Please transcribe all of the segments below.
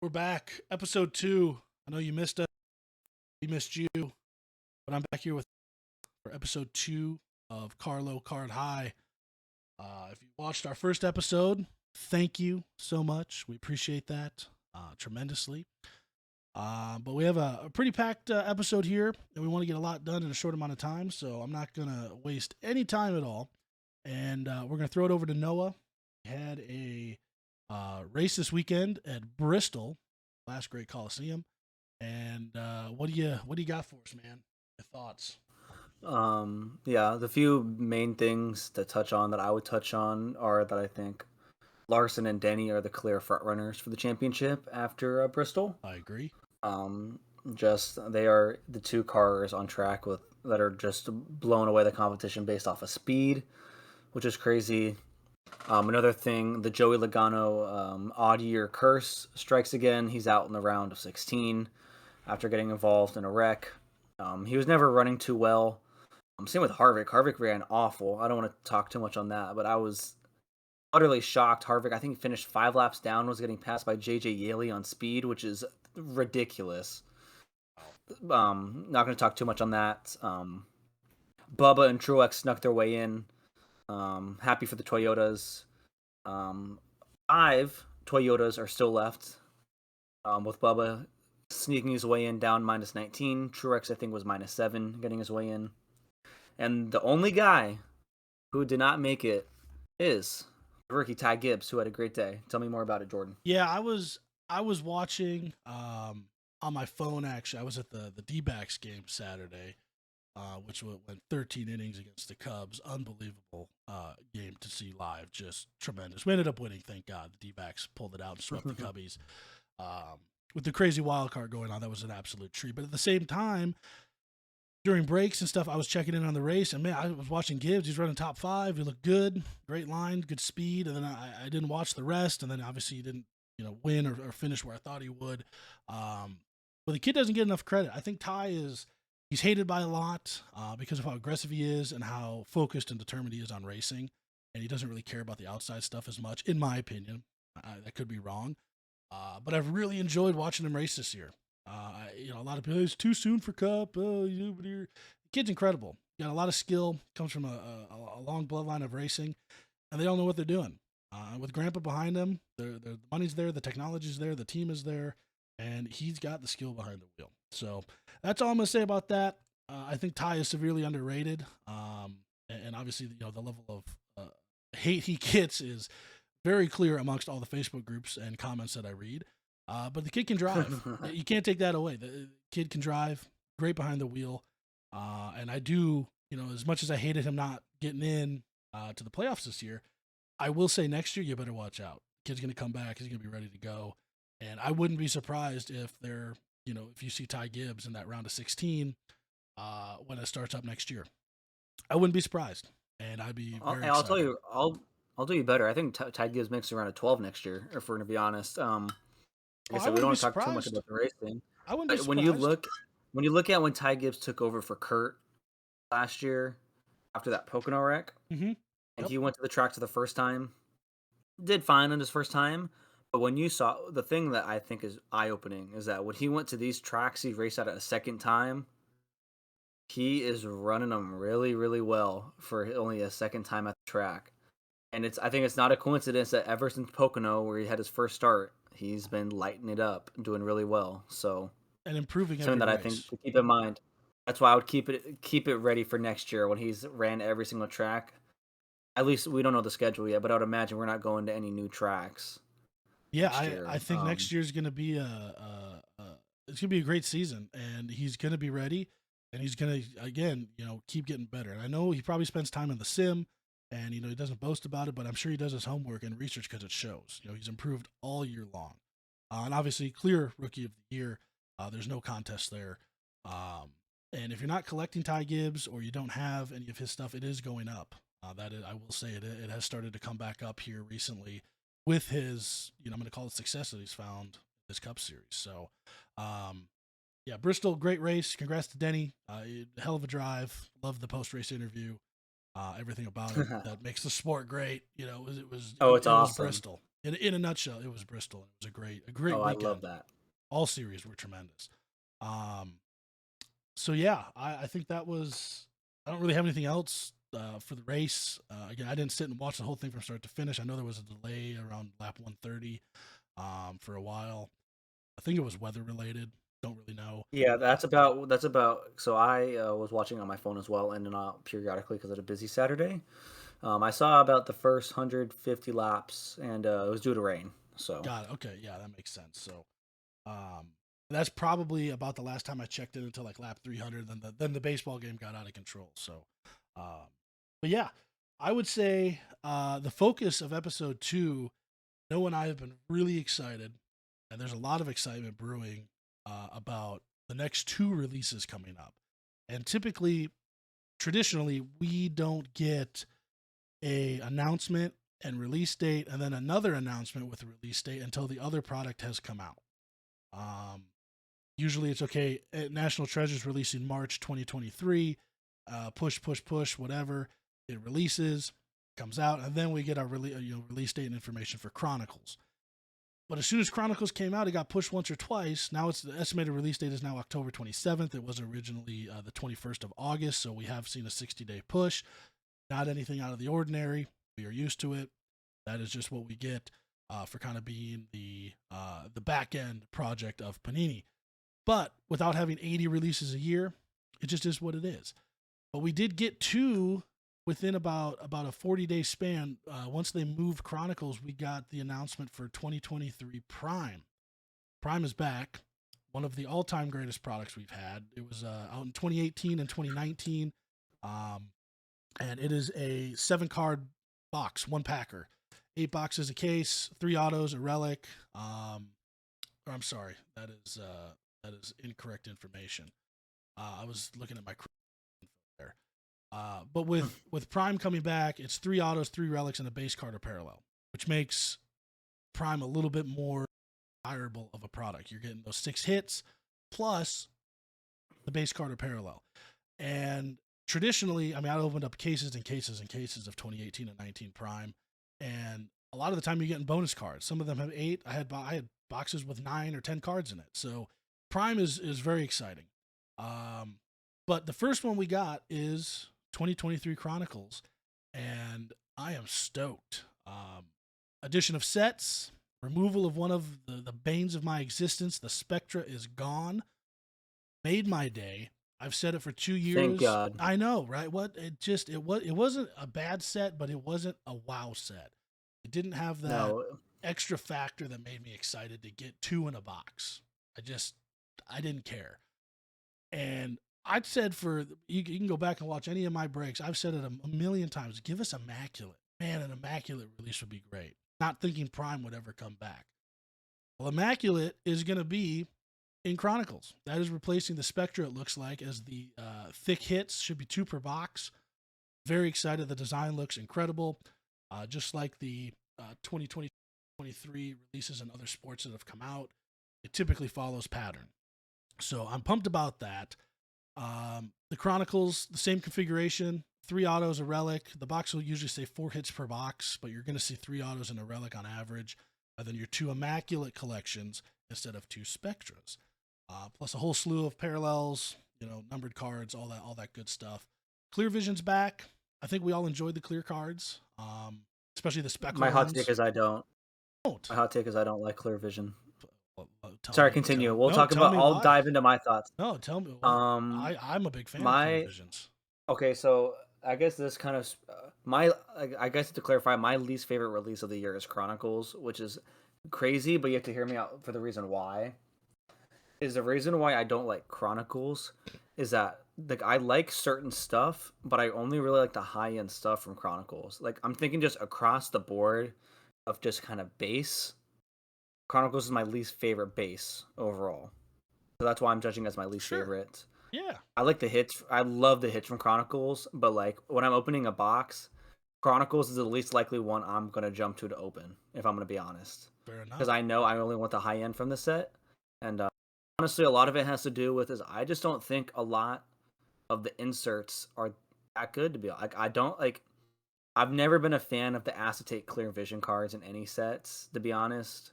We're back. Episode 2. I know you missed us. We missed you. But I'm back here with for episode 2 of Carlo Card High. If you watched our first episode, thank you so much. We appreciate that tremendously. But we have a pretty packed episode here, and we want to get a lot done in a short amount of time, so I'm not going to waste any time at all. And we're going to throw it over to Noah. We had a race this weekend at Bristol, last great Coliseum. And what do you got for us, man? Your thoughts? Yeah, the few main things to touch on that I would touch on are that I think Larson and Denny are the clear front runners for the championship after Bristol. I agree. Um, just they are the two cars on track with that are just blowing away the competition based off of speed, which is crazy. Another thing, the Joey Logano odd year curse strikes again. He's out in the round of 16 after getting involved in a wreck. He was never running too well. Same with Harvick. Harvick ran awful. I don't want to talk too much on that, but I was utterly shocked. Harvick, I think, finished 5 laps down, was getting passed by JJ Yaley on speed, which is ridiculous. Not going to talk too much on that. Bubba and Truex snuck their way in. Happy for the Toyotas. 5 Toyotas are still left, with Bubba sneaking his way in down -19. Truex, I think, was -7, getting his way in. And the only guy who did not make it is the rookie Ty Gibbs, who had a great day. Tell me more about it, Jordan. Yeah, I was watching on my phone. Actually, I was at the D-backs game Saturday, which went 13 innings against the Cubs. Unbelievable game to see live, just tremendous. We ended up winning, thank God. The D-backs pulled it out and swept the Cubbies. With the crazy wild card going on, that was an absolute treat. But at the same time, during breaks and stuff, I was checking in on the race, and man, I was watching Gibbs. He's running top 5. He looked good, great line, good speed. And then I didn't watch the rest, and then obviously he didn't, win or finish where I thought he would. But the kid doesn't get enough credit. I think he's hated by a lot because of how aggressive he is and how focused and determined he is on racing, and he doesn't really care about the outside stuff as much, in my opinion. That could be wrong. But I've really enjoyed watching him race this year. A lot of people, it's too soon for Cup. The kid's incredible. Got a lot of skill, comes from a long bloodline of racing, and they don't know what they're doing. With Grandpa behind him, the money's there, the technology's there, the team is there, and he's got the skill behind the wheel. So that's all I'm going to say about that. I think Ty is severely underrated, and obviously, the level of hate he gets is very clear amongst all the Facebook groups and comments that I read. But the kid can drive. You can't take that away. The kid can drive, great behind the wheel. And I do, as much as I hated him not getting in to the playoffs this year, I will say next year you better watch out. The kid's going to come back. He's going to be ready to go. And I wouldn't be surprised if if you see Ty Gibbs in that round of 16 when it starts up next year. I wouldn't be surprised. And I'd be very I'll excited. tell you, I'll do you better. I think Ty Gibbs makes around a 12 next year, if we're going to be honest. Like I said, we don't want to talk too much about the racing. I wouldn't be surprised. When you look at when Ty Gibbs took over for Kurt last year after that Pocono wreck, and he went to the track for the first time, did fine on his first time. But when you saw the thing that I think is eye-opening is that when he went to these tracks, he raced out a second time. He is running them really, really well for only a second time at the track. And I think it's not a coincidence that ever since Pocono, where he had his first start, he's been lighting it up, doing really well. So and improving something that race. I think to keep in mind. That's why I would keep it ready for next year when he's ran every single track. At least we don't know the schedule yet, but I would imagine we're not going to any new tracks. Yeah, I think next year's going to be it's going to be a great season, and he's going to be ready, and he's going to again, keep getting better. And I know he probably spends time in the sim, and he doesn't boast about it, but I'm sure he does his homework and research because it shows. He's improved all year long, and obviously clear rookie of the year. There's no contest there. And if you're not collecting Ty Gibbs or you don't have any of his stuff, it is going up. I will say it has started to come back up here recently with his, I'm going to call it success that he's found this Cup Series. So, yeah, Bristol, great race. Congrats to Denny. Hell of a drive. Love the post-race interview. Everything about it that makes the sport great. It was awesome. Bristol. In a nutshell, it was Bristol. It was a great Oh, I love weekend. that. All series were tremendous. Um, so yeah, I think that was. I don't really have anything else for the race. Again, I didn't sit and watch the whole thing from start to finish. I know there was a delay around lap 130 for a while. I think it was weather related. Don't really know. Yeah, that's about. So I was watching on my phone as well, and periodically because of a busy Saturday. I saw about the first 150 laps, and it was due to rain. So Got it. Okay, yeah, that makes sense. So um, that's probably about the last time I checked in until like lap 300. Then the baseball game got out of control. So, um, but yeah, I would say the focus of episode 2. Noah and I have been really excited, and there's a lot of excitement brewing about the next 2 releases coming up. And typically, traditionally, we don't get a announcement and release date, and then another announcement with a release date until the other product has come out. Um, Usually, it's okay. National Treasure's releasing March 2023. Push, whatever. It releases, comes out, and then we get our release date and information for Chronicles. But as soon as Chronicles came out, it got pushed once or twice. Now it's the estimated release date is now October 27th. It was originally the 21st of August, so we have seen a 60-day push. Not anything out of the ordinary. We are used to it. That is just what we get for kind of being the back end project of Panini. But without having 80 releases a year, it just is what it is. But we did get 2 within about a 40-day span. Once they moved Chronicles, we got the announcement for 2023 Prime. Prime is back. One of the all-time greatest products we've had. It was out in 2018 and 2019. And it is a 7-card box, 1-packer. 8 boxes a case, 3 autos, a relic. I'm sorry, that is incorrect information. I was looking at my there. But with Prime coming back, it's 3 autos, 3 relics, and a base card or parallel, which makes Prime a little bit more desirable of a product. You're getting those 6 hits plus the base card or parallel. And traditionally, I mean, I opened up cases and cases and cases of 2018 and 19 Prime, and a lot of the time you're getting bonus cards. Some of them have 8. I had boxes with 9 or 10 cards in it. So Prime is very exciting. But the first one we got is 2023 Chronicles, and I am stoked. Addition of sets, removal of one of the banes of my existence. The Spectra is gone. Made my day. I've said it for 2 thank years. God. I know, right? It wasn't a bad set, but it wasn't a wow set. It didn't have that No, extra factor that made me excited to get 2 in a box. I didn't care. And I'd said you can go back and watch any of my breaks. I've said it a million times. Give us Immaculate. Man, an Immaculate release would be great. Not thinking Prime would ever come back. Well, Immaculate is going to be in Chronicles. That is replacing the Spectra, it looks like, as the thick hits. Should be 2 per box. Very excited. The design looks incredible. Just like the 2023 releases and other sports that have come out, it typically follows pattern. So I'm pumped about that. The Chronicles, the same configuration, 3 autos, a relic. The box will usually say 4 hits per box, but you're going to see 3 autos and a relic on average. And then your 2 Immaculate collections instead of 2 Spectras. Plus a whole slew of parallels, numbered cards, all that good stuff. Clear Vision's back. I think we all enjoyed the clear cards, especially the speckle my hot ones. take is I don't. Don't. My hot take is I don't like Clear Vision. Tell Sorry, me. continue. We'll No, talk tell about. me I'll why. dive into my thoughts. No, tell me. I'm a big fan of Clear My Visions. Okay, so I guess this kind of I guess to clarify, my least favorite release of the year is Chronicles, which is crazy, but you have to hear me out for the reason why. Is the reason why I don't like Chronicles is that I like certain stuff, but I only really like the high end stuff from Chronicles. Like I'm thinking just across the board of just kind of base. Chronicles is my least favorite base overall. So that's why I'm judging as my least Sure. favorite. Yeah. I like the hits. I love the hits from Chronicles, but like when I'm opening a box, Chronicles is the least likely one I'm gonna jump to open. If I'm gonna be honest, Fair enough. because I know I only want the high end from the set, and honestly, a lot of it has to do with is I just don't think a lot of the inserts are that good to be like. I don't like. I've never been a fan of the acetate clear vision cards in any sets, to be honest.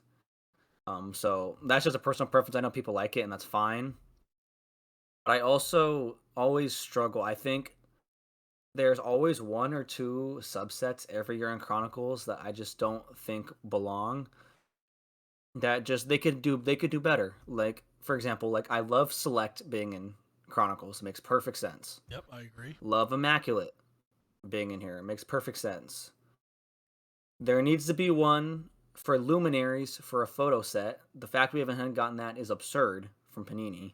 So that's just a personal preference. I know people like it, and that's fine. But I also always struggle. I think there's always one or two subsets every year in Chronicles that I just don't think belong. That just they could do better. Like for example, like I love Select being in Chronicles. It makes perfect sense. Yep, I agree. Love Immaculate being in here. It makes perfect sense. There needs to be one for Luminaries for a photo set. The fact we haven't gotten that is absurd from Panini.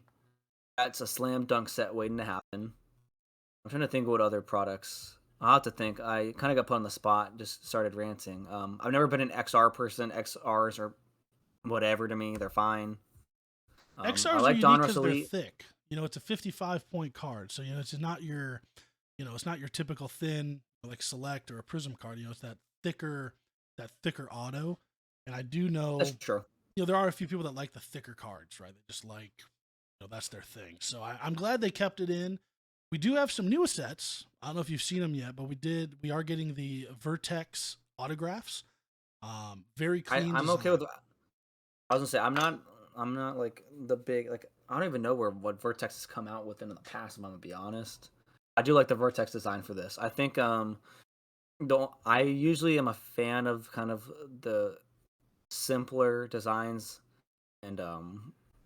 That's a slam dunk set waiting to happen. I'm trying to think of what other products. I'll have to think. I kind of got put on the spot. Just started ranting. I've never been an XR person. XRs are whatever to me. They're fine. I XRs are like unique Donruss because they're Elite. thick. It's a 55 point card, so it's not your, it's not your typical thin like Select or a Prism card. It's that thicker auto. And I do That's know, true. there are a few people that like the thicker cards, right? They just like, that's their thing. So I'm glad they kept it in. We do have some new sets. I don't know if you've seen them yet, but we are getting the Vertex autographs. Very clean I'm okay with. design. I was gonna say I'm not like the big like I don't even know what Vertex has come out with in the past. I'm gonna be honest. I do like the Vertex design for this. I think don't I usually am a fan of kind of the simpler designs and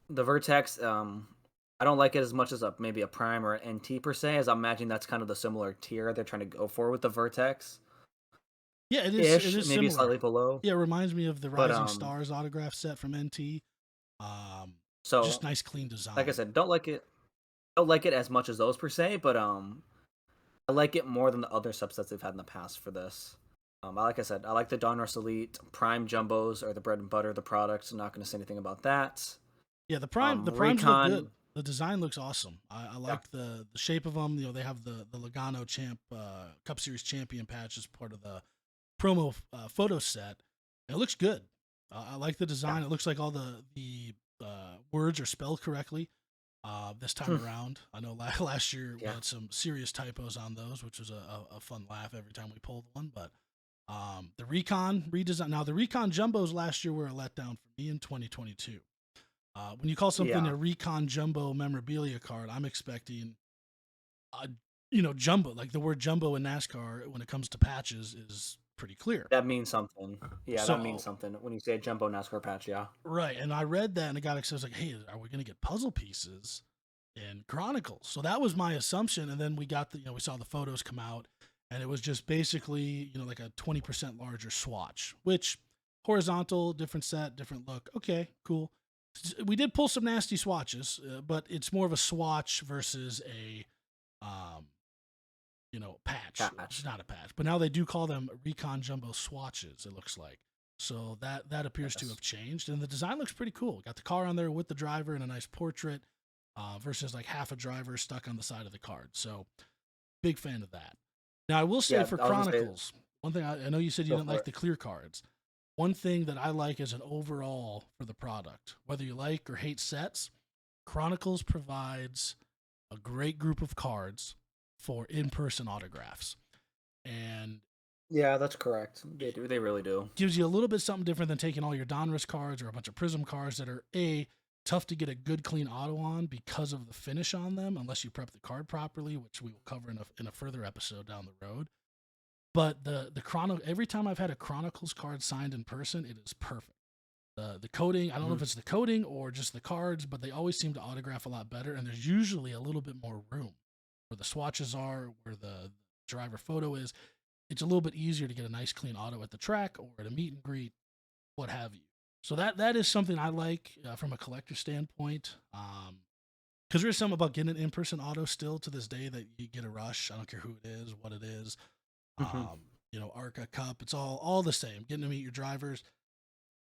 the Vertex I don't like it as much as maybe a Prime or an NT per se, as I imagine that's kind of the similar tier they're trying to go for with the Vertex Yeah, it is. It ish, is maybe similar. slightly below. Yeah, it reminds me of the But Rising Stars autograph set from NT. Um, just so nice, clean like I design. said, don't like it as much as those per se, but I like it more than the other subsets they've had in the past for this. Like I said, I like the Donruss Elite Prime Jumbos are the bread and butter of the product. I'm not going to say anything about that. Yeah, the primes look good. Recon, The design looks awesome. I yeah, like the shape of them. They have the Logano Champ Cup Series champion patch as part of the promo photo set. And it looks good. I like the yeah. design. It looks like all the words are spelled correctly this time around. I know last year we Yeah, had some serious typos on those, which was a fun laugh every time we pulled one. But the Recon redesign. Now the Recon Jumbos last year were a letdown for me in 2022. When you call something yeah. a Recon Jumbo memorabilia card, I'm expecting a jumbo. Like the word jumbo in NASCAR when it comes to patches is pretty clear. That means something. Yeah, that means So something when you say a jumbo NASCAR patch. Yeah, right, and I read that and it got excited. I was like, hey, are we going to get puzzle pieces in Chronicles? So that was my assumption, and then we got we saw the photos come out, and it was just basically like a 20% larger swatch, which horizontal, different set, different look. Okay, cool. We did pull some nasty swatches, but it's more of a swatch versus a um, patch. It's patch. not a patch, but now they do call them Recon Jumbo swatches. It looks like so that appears to Yes. have changed, and the design looks pretty cool. Got the car on there with the driver and a nice portrait, versus like half a driver stuck on the side of the card. So big fan of that. Now I will say Yeah, for I was gonna say Chronicles, one thing I know you said you go didn't for like it. the clear cards. One thing that I like as an overall for the product, whether you like or hate sets, Chronicles provides a great group of cards for in-person autographs, and Yeah, that's correct. They it do. They really do. gives you a little bit something different than taking all your Donruss cards or a bunch of Prism cards that are tough to get a good clean auto on because of the finish on them, unless you prep the card properly, which we will cover in a further episode down the road. But the chrono every time I've had a Chronicles card signed in person, it is perfect. The coding, I don't know if Mhm. it's the coding or just the cards, but they always seem to autograph a lot better, and there's usually a little bit more room where the swatches are, where the driver photo is. It's a little bit easier to get a nice clean auto at the track or at a meet and greet, what have you. So that is something I like from a collector standpoint. Because there's something about getting an in-person auto still to this day that you get a rush. I don't care who it is, what it is. Mhm. Arca Cup, it's all the same. Getting to meet your drivers,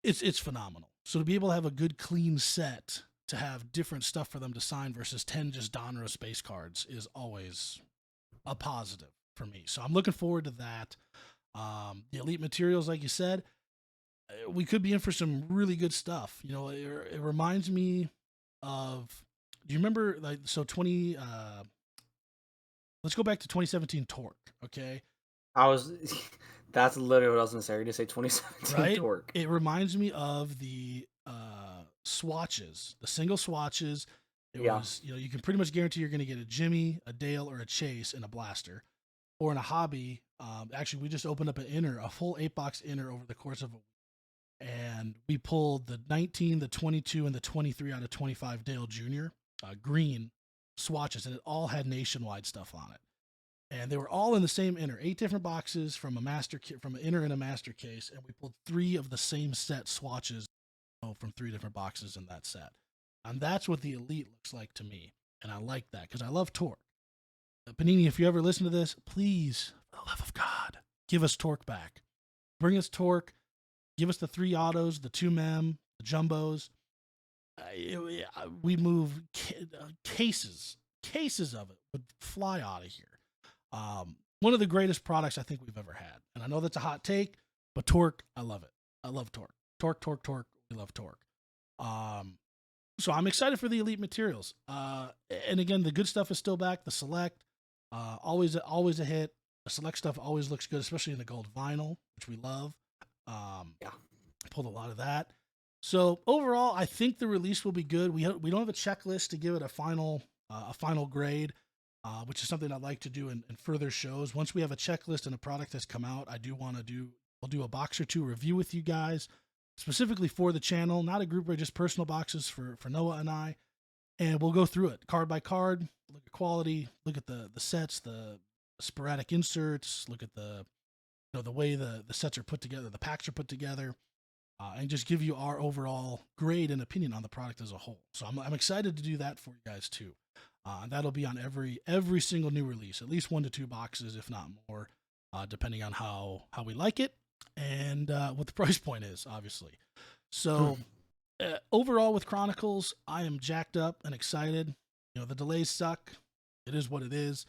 it's phenomenal. So to be able to have a good clean set to have different stuff for them to sign versus 10 just Donruss space cards is always a positive for me. So I'm looking forward to that. The elite materials, like you said, we could be in for some really good stuff. It reminds me of. Do you remember like so 20? Let's go back to 2017 Torque. Okay, I was that's literally what I was gonna say. You're gonna say 2017 right? Torque. It reminds me of the swatches, the single swatches. It Yeah. was, you can pretty much guarantee you're going to get a Jimmy, a Dale, or a Chase in a blaster. Or in a hobby, actually, we just opened up an inner, a full 8-box inner over the course of a week. And we pulled the 19, the 22, and the 23 out of 25 Dale Jr. Green swatches, and it all had nationwide stuff on it. And they were all in the same inner, 8 different boxes from from an inner and a master case, and we pulled 3 of the same set swatches from 3 different boxes in that set. And that's what the Elite looks like to me, and I like that because I love Torque. Panini, if you ever listen to this, please, for the love of God, give us Torque back. Bring us Torque. Give us the 3 autos, the 2 mem, the jumbos. We move cases of it would fly out of here. One of the greatest products I think we've ever had. And I know that's a hot take, but Torque, I love it. I love Torque. Torque. We love Torque. So I'm excited for the Elite materials. And again, the good stuff is still back. The Select, always a hit. The Select stuff always looks good, especially in the gold vinyl, which we love. Yeah. Pulled a lot of that. So overall, I think the release will be good. We don't have a checklist to give it a final grade, which is something I'd like to do in further shows. Once we have a checklist and a product has come out, I'll do a box or 2 review with you guys, specifically for the channel, not a group where just personal boxes for Noah and I, and we'll go through it card by card, look at quality, look at the sets, the sporadic inserts, look at the the way the sets are put together, the packs are put together, and just give you our overall grade and opinion on the product as a whole. So I'm excited to do that for you guys too. That'll be on every single new release, at least 1 to 2 boxes, if not more, depending on how we like it and what the price point is, obviously. So overall, with Chronicles, I am jacked up and excited. The delays suck. It is what it is.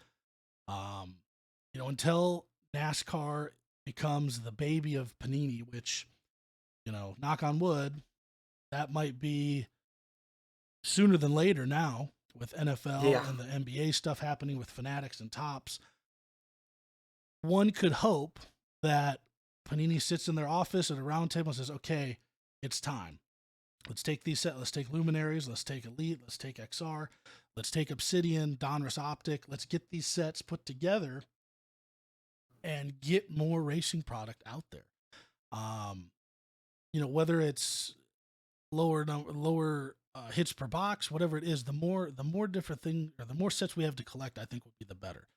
Until NASCAR becomes the baby of Panini, which, knock on wood, that might be sooner than later now with NFL Yeah. and the NBA stuff happening with Fanatics and Tops. One could hope that Panini sits in their office at a round table and says, okay, it's time. Let's take these sets. Let's take Luminaries. Let's take Elite. Let's take XR. Let's take Obsidian, Donruss Optic. Let's get these sets put together and get more racing product out there. Whether it's lower hits per box, whatever it is, the more different thing or the more sets we have to collect, I think would be the better.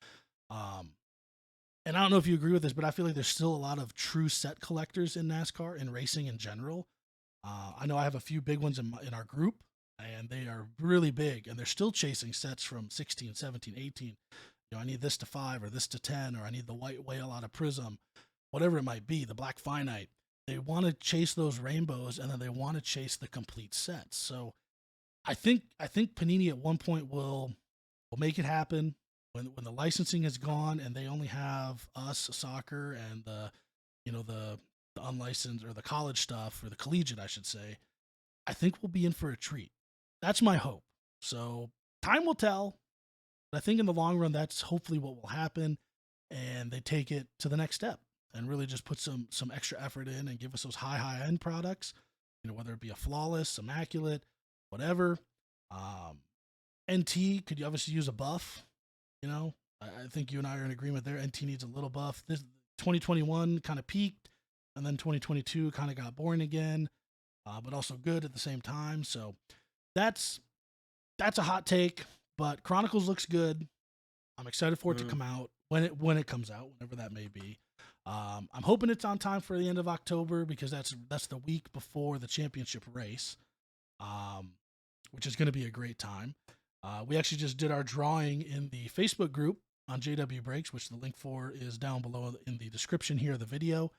And I don't know if you agree with this, but I feel like there's still a lot of true set collectors in NASCAR and racing in general. I know I have a few big ones in our group, and they are really big, and they're still chasing sets from 16, 17, 18. I need this to 5 or this to 10, or I need the white whale out of Prism, whatever it might be, the black finite. They want to chase those rainbows, and then they want to chase the complete sets. So I think Panini at one point will make it happen when the licensing is gone and they only have us soccer and the unlicensed or the college stuff, or the collegiate, I should say. I think we'll be in for a treat. That's my hope. So time will tell. But I think in the long run, that's hopefully what will happen, and they take it to the next step and really just put some extra effort in and give us those high end products. Whether it be a flawless, immaculate, whatever. NT could obviously use a buff. I think you and I are in agreement there. NT needs a little buff. This 2021 kind of peaked, and then 2022 kind of got boring again, but also good at the same time. So that's a hot take. But Chronicles looks good. I'm excited for it to come out when it comes out, whenever that may be. I'm hoping it's on time for the end of October, because that's the week before the championship race, which is going to be a great time. We actually just did our drawing in the Facebook group on JW Breaks, which the link for is down below in the description here of the video.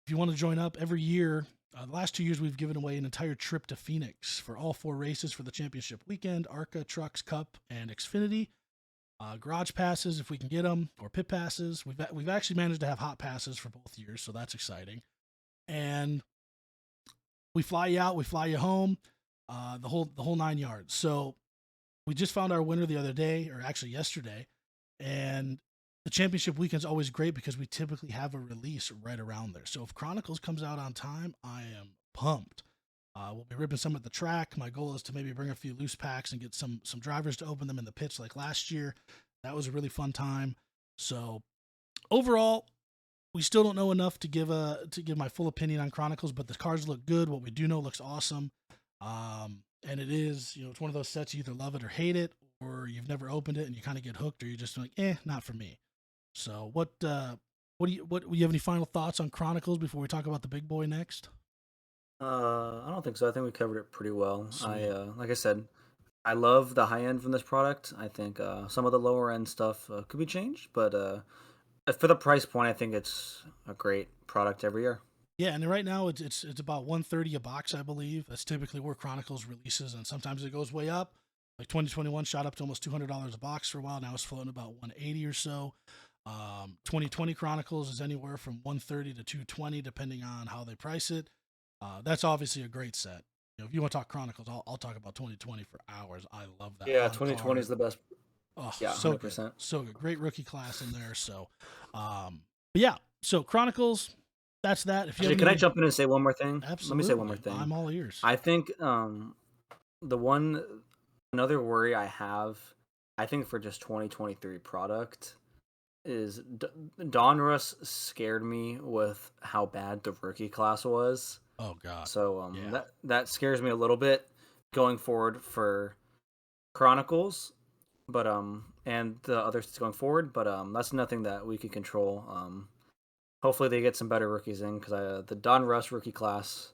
If you want to join up, every year, the last 2 years, we've given away an entire trip to Phoenix for all 4 races for the championship weekend: ARCA, Trucks, Cup, and Xfinity. Garage passes, if we can get them, or pit passes. We've actually managed to have hot passes for both years, so that's exciting. And we fly you out, we fly you home, the whole 9 yards. So we just found our winner the other day, or actually yesterday, and the championship weekend's always great because we typically have a release right around there. So if Chronicles comes out on time, I am pumped. We'll be ripping some at the track. My goal is to maybe bring a few loose packs and get some drivers to open them in the pits like last year. That was a really fun time. So overall, we still don't know enough to give my full opinion on Chronicles, but the cars look good. What we do know looks awesome. And it is, it's one of those sets you either love it or hate it, or you've never opened it and you kind of get hooked, or you're just like, not for me. So what do you have any final thoughts on Chronicles before we talk about the big boy next? I don't think so. I think we covered it pretty well. Sweet. Like I said, I love the high end from this product. I think some of the lower end stuff could be changed, but for the price point, I think it's a great product every year. Yeah, and right now it's about 130 a box, I believe. That's typically where Chronicles releases, and sometimes it goes way up. Like 2021 shot up to almost $200 a box for a while. Now it's floating about 180 or so. 2020 Chronicles is anywhere from 130 to 220, depending on how they price it. That's obviously a great set. If you want to talk Chronicles, I'll talk about 2020 for hours. I love that Yeah, on 2020 is card. the best. Oh, Yeah, so good, 100%. so good. Great rookie class in there. So, but yeah. So Chronicles, that's that. If you have Actually, can I any, jump in and say one more thing? Let me say one more absolutely, thing. I'm all ears. I think the one another worry I have, I think for just 2023 product is Donruss scared me with how bad the rookie class was. Oh God, So yeah. that scares me a little bit going forward for Chronicles, but and the others going forward, but that's nothing that we can control. Hopefully they get some better rookies in because the Don Russ rookie class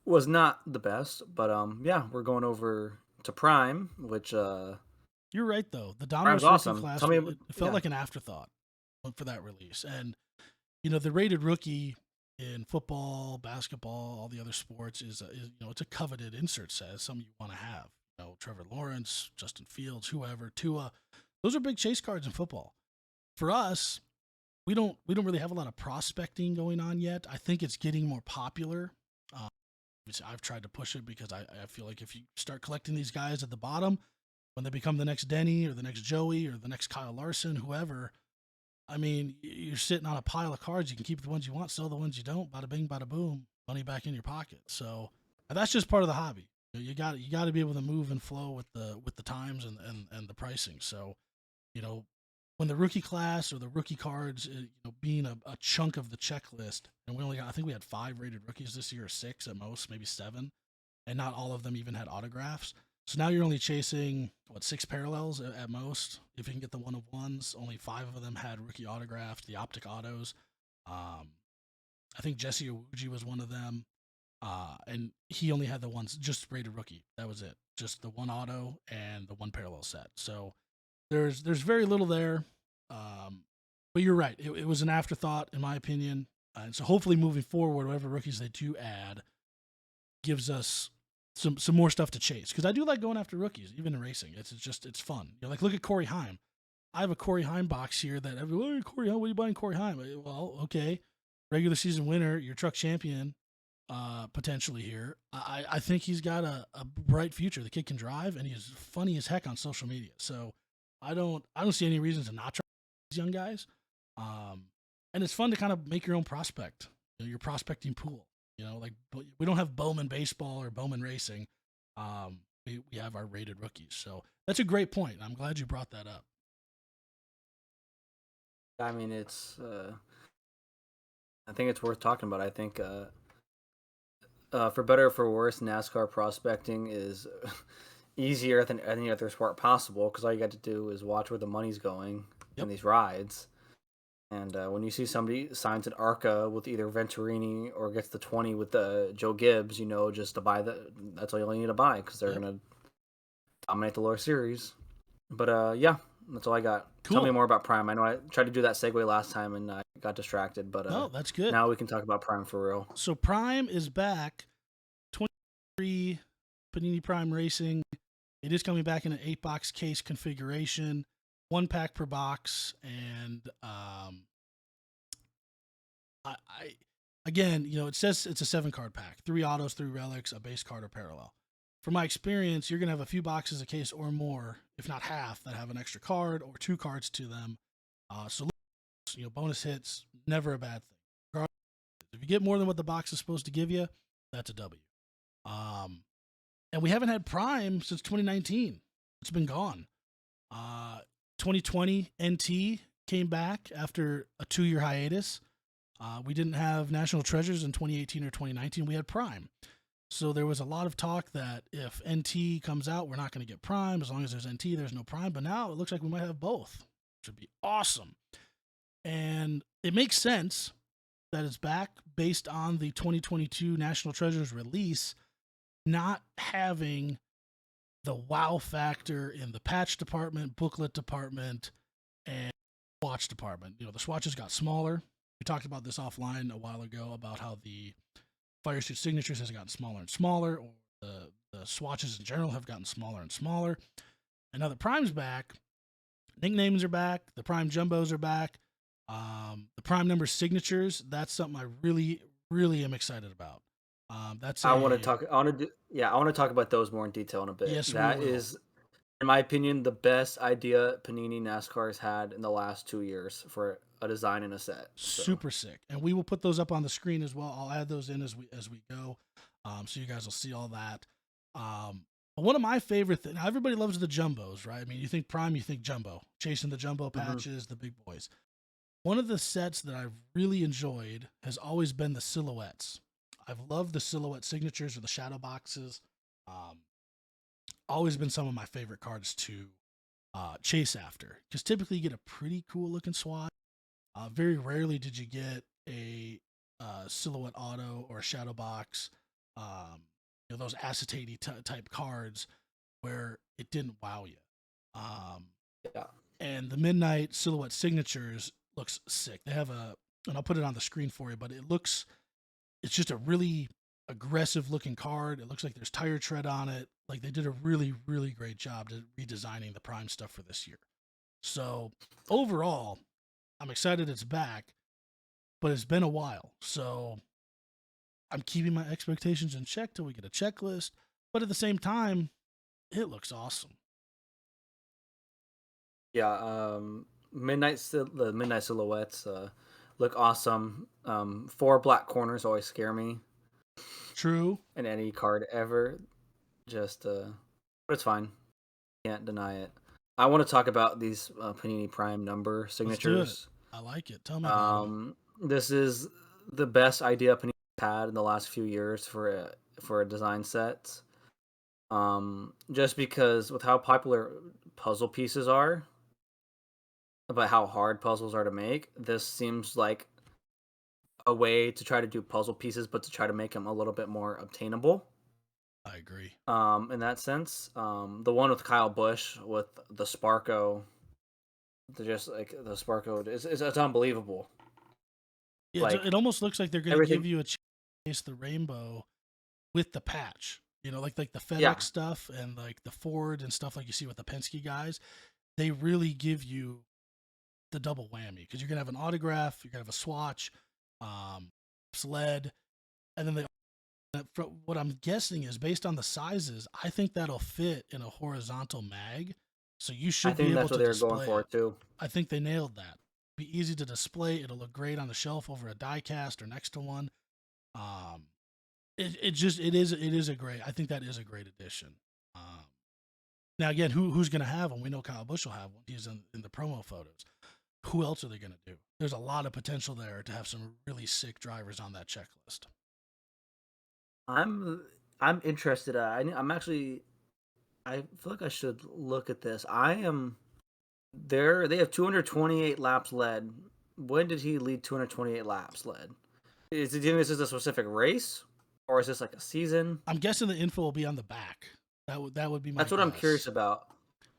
was not the best, but yeah, we're going over to Prime, which You're right though. The Prime's Domino's rookie awesome. class, Tell me, it felt yeah, like an afterthought for that release. And the rated rookie in football, basketball, all the other sports is it's a coveted insert set. It's something you want to have. Trevor Lawrence, Justin Fields, whoever, Tua. Those are big chase cards in football. For us, we don't really have a lot of prospecting going on yet. I think it's getting more popular. Um, I've tried to push it because I feel like if you start collecting these guys at the bottom, when they become the next Denny or the next Joey or the next Kyle Larson, whoever, I mean, you're sitting on a pile of cards. You can keep the ones you want, sell the ones you don't. Bada bing, bada boom, money back in your pocket. So that's just part of the hobby. You got to be able to move and flow with the times and the pricing. So you know when the rookie class or the rookie cards, being a chunk of the checklist, and I think we had 5 rated rookies this year, or 6 at most, maybe 7, and not all of them even had autographs. So now you're only chasing 6 parallels at most. If you can get the one of ones, only 5 of them had rookie autographs, the optic autos. Um, I think Jesse Owuji was one of them, and he only had the ones just rated rookie. That was it, just the one auto and the one parallel set. So there's very little there. Um, but you're right. It was an afterthought, in my opinion. And so hopefully moving forward, whatever rookies they do add gives us some more stuff to chase. Because I do like going after rookies, even in racing. It's fun. Like look at Corey Heim. I have a Corey Heim box here that everyone, Corey Heim, what are you buying Corey Heim? Well, okay, regular season winner, your truck champion, potentially here. I think he's got a bright future. The kid can drive, and he's funny as heck on social media. So I don't see any reason to not try these young guys. Um, and it's fun to kind of make your own prospect, your prospecting pool. Like we don't have Bowman baseball or Bowman racing. We have our rated rookies. So that's a great point. I'm glad you brought that up. I mean I think it's worth talking about. I think for better or for worse, NASCAR prospecting is easier than any other sport possible because all you got to do is watch where the money's going in Yep. these rides. And when you see somebody signs an ARCA with either Venturini or gets the 20 with Joe Gibbs, just to buy that's all you need to buy because they're Yep. going to dominate the lower series. But yeah, that's all I got. Tell me Cool. more about Prime. I know I tried to do that segue last time and I got distracted, but No, that's good. now we can talk about Prime for real. So Prime is back. 23 Panini Prime Racing. It is coming back in an 8-box case configuration, 1 pack per box, and I again, it says it's a 7-card pack, 3 autos, 3 relics, a base card or parallel. From my experience, you're gonna have a few boxes a case or more, if not half, that have an extra card or 2 cards to them. So bonus hits, never a bad thing. If you get more than what the box is supposed to give you, that's a W. Um, and we haven't had Prime since 2019. It's been gone. 2020 NT came back after a 2-year hiatus. We didn't have National Treasures in 2018 or 2019. We had Prime. So there was a lot of talk that if NT comes out, we're not going to get Prime. As long as there's NT, there's no Prime. But now it looks like we might have both, which would be awesome. And it makes sense that it's back based on the 2022 National Treasures release, not having the wow factor in the patch department, booklet department, and swatch department. The swatches got smaller. We talked about this offline a while ago about how the Fire Suit Signatures has gotten smaller and smaller, or the swatches in general have gotten smaller and smaller. And now the Prime's back. Nicknames are back. The Prime Jumbos are back. The Prime number signatures, that's something I really, really am excited about. I want to talk. I want to do. Yeah, I want to talk about those more in detail in a bit. Yes, we That will. is, in my opinion, the best idea Panini NASCAR has had in the last 2 years for a design and a set. So Super sick. And we will put those up on the screen as well. I'll add those in as we go. So you guys will see all that. But one of my favorite things, everybody loves the jumbos, right? I mean, you think Prime, you think jumbo, chasing the jumbo patches, the big boys. One of the sets that I've really enjoyed has always been the silhouettes. I've loved the silhouette signatures or the shadow boxes. Um, Always been some of my favorite cards to chase after, because typically you get a pretty cool looking swatch. Very rarely did you get a silhouette auto or a shadow box, those acetate type cards where it didn't wow you. Um, yeah, and the Midnight silhouette signatures looks sick. They have and I'll put it on the screen for you, but it's just a really aggressive looking card. It looks like there's tire tread on it. Like, they did a really, really great job redesigning the Prime stuff for this year. So overall, I'm excited it's back, but it's been a while. So I'm keeping my expectations in check till we get a checklist. But at the same time, it looks awesome. yeah. The midnight silhouettes look awesome. 4 black corners always scare me True. in any card ever. Just but it's fine. Can't deny it. I want to talk about these Panini Prime number Let's do it. signatures. I like it. Tell me about them. This is the best idea Panini had in the last few years for a design set. Just because with how popular puzzle pieces are, about how hard puzzles are to make, this seems like a way to try to do puzzle pieces, but to try to make them a little bit more obtainable. I agree. In that sense, the one with Kyle Busch with the Sparko, just like the Sparko, it's unbelievable. Yeah, Like it almost looks like they're going to everything, give you a chase the rainbow with the patch. Like the yeah. FedEx stuff and like the Ford and stuff like you see with the Penske guys. They really give you the double whammy, because you're gonna have an autograph, you're gonna have a swatch, sled, and then what I'm guessing is, based on the sizes, I think that'll fit in a horizontal mag, so you I should be think able that's what to they were going display for it. too. I think they nailed that. Be easy to display. It'll look great on the shelf over a die cast or next to one. Um, it is a great. I think that is a great addition. Um, Now again, who's going to have one? We know Kyle Busch will have one. He's in the promo photos. Who else are they going to do? There's a lot of potential there to have some really sick drivers on that checklist. I'm I'm interested. I'm actually. I feel like I should look at this. I am there. They have 228 laps led. When did he lead 228 laps led? Is it doing this as a specific race, or is this like a season? I'm guessing the info will be on the back. That would be my That's what I'm curious guess. about.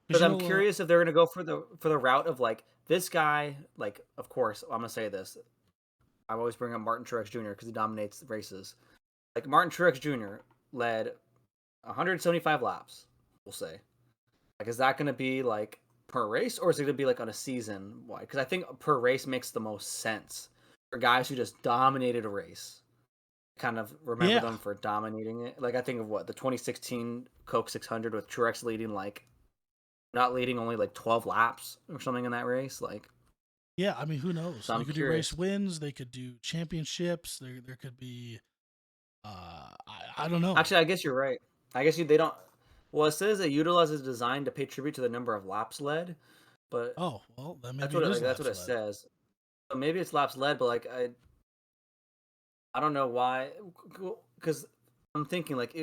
Because Because I'm curious if they're gonna go for the route of like this guy. Like, of course, I'm gonna say this. I always bring up Martin Truex Jr. because he dominates races. Like Martin Truex Jr. led 175 laps. We'll say. Like, is that gonna be like per race, or is it gonna be like on a season wide? Because I think per race makes the most sense for guys who just dominated a race. Kind of remember yeah, them for dominating it. Like I think of the 2016 Coke 600 with Truex leading, like not leading, only like 12 laps or something in that race. Like Yeah, I mean, who knows? So They I'm could do race curious. wins. They could do championships. There could be. I don't know. Actually, I guess you're right. I guess they don't. Well, it says it utilizes design to pay tribute to the number of laps led, but Oh well, then that's maybe what it it, is like that's what laps it led. says. So maybe it's laps led, but like I don't know why, because I'm thinking like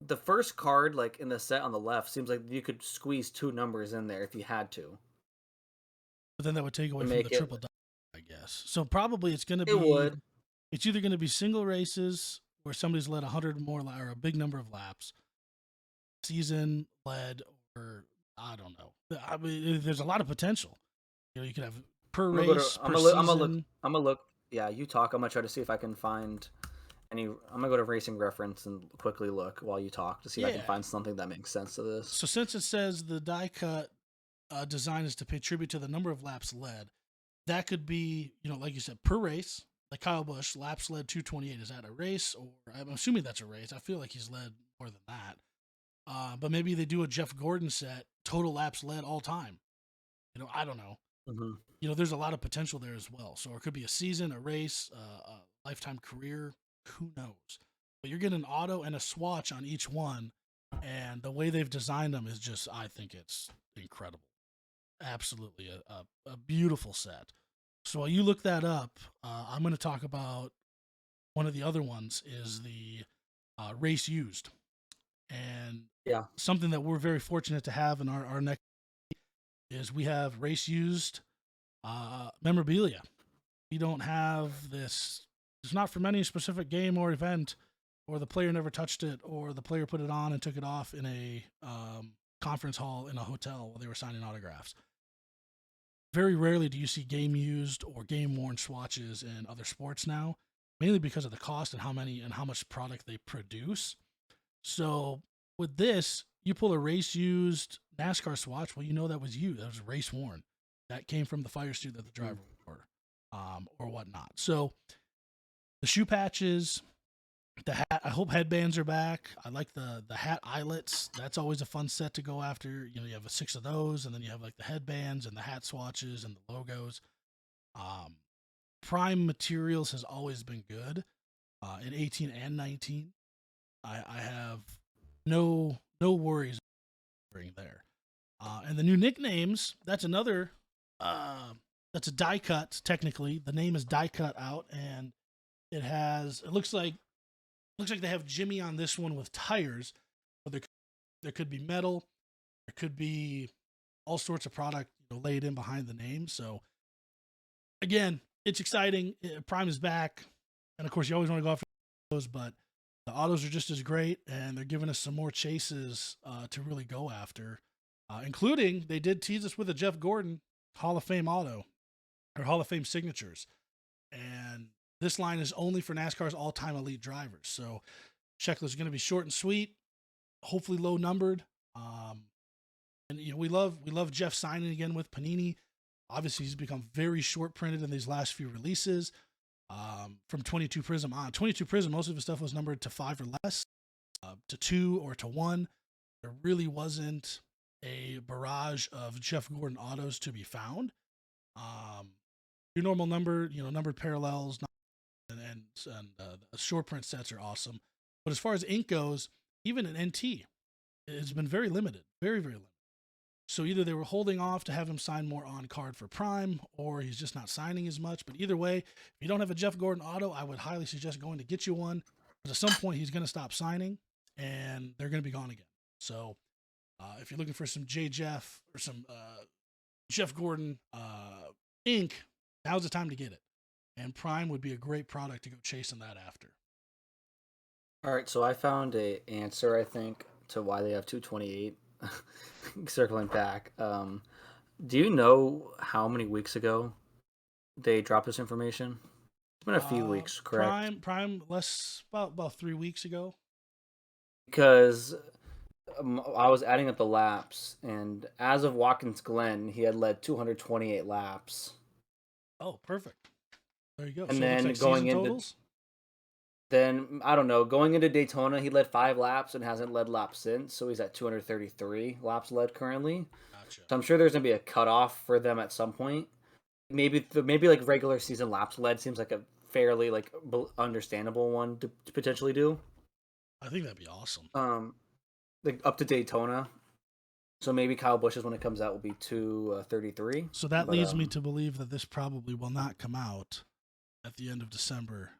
the first card like in the set on the left seems like you could squeeze two numbers in there if you had But then that would take to away from the make it. triple double, I guess. So probably it's going to It be. would. It's either going to be single races where somebody's led 100 more or a big number of laps, season led, or I don't know. I mean, there's a lot of potential. You could have per I'm gonna go to. race, I'm per gonna look. I'm gonna look. season. I'm gonna look. Yeah, you talk. I'm gonna try to see if I can find any. I'm gonna go to Racing Reference and quickly look while you talk to see if I can Yeah. find something that makes sense to this. So since it says the die cut design is to pay tribute to the number of laps led, that could be, like you said, per race. Like Kyle Busch, laps led 228. Is that a race? Or I'm assuming that's a race. I feel like he's led more than that. But maybe they do a Jeff Gordon set, total laps led all time. I don't know. Hmm. There's a lot of potential there as well. So it could be a season, a race, a lifetime career. Who knows? But you're getting an auto and a swatch on each one. And the way they've designed them is just, I think it's incredible. Absolutely a beautiful set. So while you look that up, I'm going to talk about one of the other ones is the race used. And Yeah. something that we're very fortunate to have in our next is we have race used memorabilia. We don't have this. It's not from any specific game or event, or the player never touched it, or the player put it on and took it off in a conference hall in a hotel while they were signing autographs. Very rarely do you see game used or game worn swatches in other sports now, mainly because of the cost and how much product they produce. So with this, you pull a race used NASCAR swatch. Well, that was used. That was race worn. That came from the fire suit that the driver wore, or whatnot. So the shoe patches, the hat. I hope headbands are back. I like the hat eyelets. That's always a fun set to go after. You have 6 of those, and then you have like the headbands and the hat swatches and the logos. Um, Prime materials has always been good in 18 and 19. I have no worries there. And the new nicknames, that's another that's a die cut technically. The name is die cut out, and it looks like they have Jimmy on this one with tires, but there could be metal, there could be all sorts of product laid in behind the name. So again, it's exciting. Prime is back, and of course you always want to go after those, but the autos are just as great, and they're giving us some more chases to really go after, including they did tease us with a Jeff Gordon Hall of Fame auto or Hall of Fame signatures, and this line is only for NASCAR's all-time elite drivers. So checklist is going to be short and sweet, hopefully low numbered. And we love Jeff signing again with Panini. Obviously, he's become very short printed in these last few releases. From 22 Prism on 22 Prism, most of his stuff was numbered to 5 or less, to 2 or to 1. There really wasn't a barrage of Jeff Gordon autos to be found. Your normal numbered parallels and short print sets are awesome. But as far as ink goes, even an NT has been very limited, very, very limited. So either they were holding off to have him sign more on card for Prime, or he's just not signing as much. But either way, if you don't have a Jeff Gordon auto, I would highly suggest going to get you one. Because at some point he's going to stop signing, and they're going to be gone again. So if you're looking for some J Jeff or some Jeff Gordon ink, now's the time to get it. And Prime would be a great product to go chasing that after. All right, so I found a answer, I think, to why they have 228. Circling back, do you know how many weeks ago they dropped this information? It's been a few weeks, correct? Prime, less about 3 weeks ago. Because I was adding up the laps, and as of Watkins Glen, he had led 228 laps. Oh, perfect. There you go. And So it looks then like season totals. then I don't know, going into Daytona, he led 5 laps and hasn't led laps since, so he's at 233 laps led currently. Gotcha. So I'm sure there's gonna be a cutoff for them at some point. maybe like regular season laps led seems like a fairly like understandable one to potentially do. I think that'd be awesome. Like up to Daytona. So maybe Kyle Busch's when it comes out will be 2:33. So that But leads me to believe that this probably will not come out at the end of December,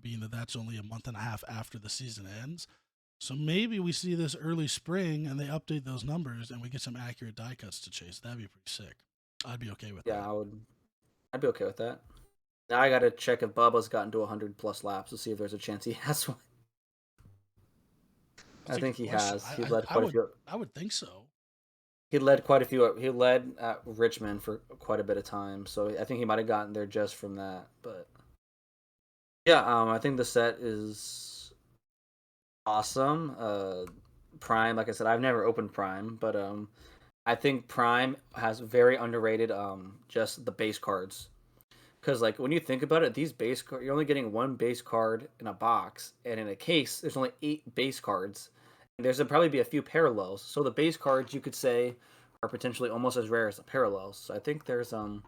being that that's only a month and a half after the season ends. So maybe we see this early spring and they update those numbers and we get some accurate die cuts to chase. That'd be pretty sick. I'd be okay with yeah, that. I'd be okay with that. Now I gotta check if Bubba's gotten to 100 plus laps to see if there's a chance he has one. That's I a think good he question. has. He led quite a few. I would think so. He led quite a few. He led at Richmond for quite a bit of time, so I think he might have gotten there just from that. But yeah, I think the set is awesome. Prime, like I said, I've never opened Prime, but I think Prime has very underrated just the base cards. Because like when you think about it, these base cards, you're only getting one base card in a box, and in a case, there's only 8 base cards. And there's probably be a few parallels. So the base cards you could say are potentially almost as rare as the parallels. So I think there's some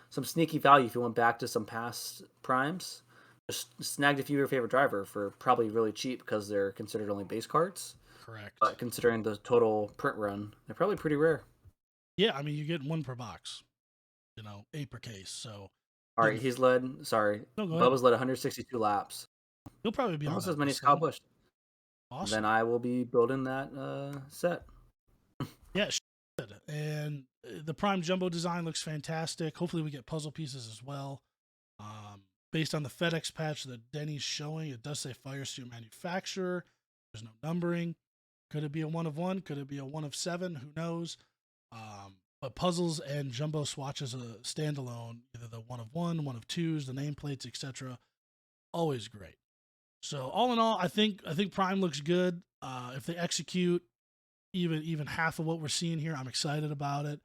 sneaky value if you went back to some past primes. Just snagged a few of your favorite driver for probably really cheap because they're considered only base cards. Correct. But considering the total print run, they're probably pretty rare. Yeah, I mean, you get one per box, 8 per case. So, All right, he's led. Sorry, no, go ahead. Bubba's led 162 laps. He'll probably be on Almost that as many as list Kyle then. Busch. Awesome. Then I will be building that set. Yeah, should. And the Prime Jumbo design looks fantastic. Hopefully, we get puzzle pieces as well. Based on the FedEx patch that Denny's showing, it does say Fire Suit Manufacturer. There's no numbering. Could it be a 1 of 1? Could it be a 1 of 7? Who knows? But puzzles and jumbo swatches a standalone, either the 1 of 1, 1 of 2s, the nameplates, etc. Always great. So all in all, I think Prime looks good. If they execute even half of what we're seeing here, I'm excited about it.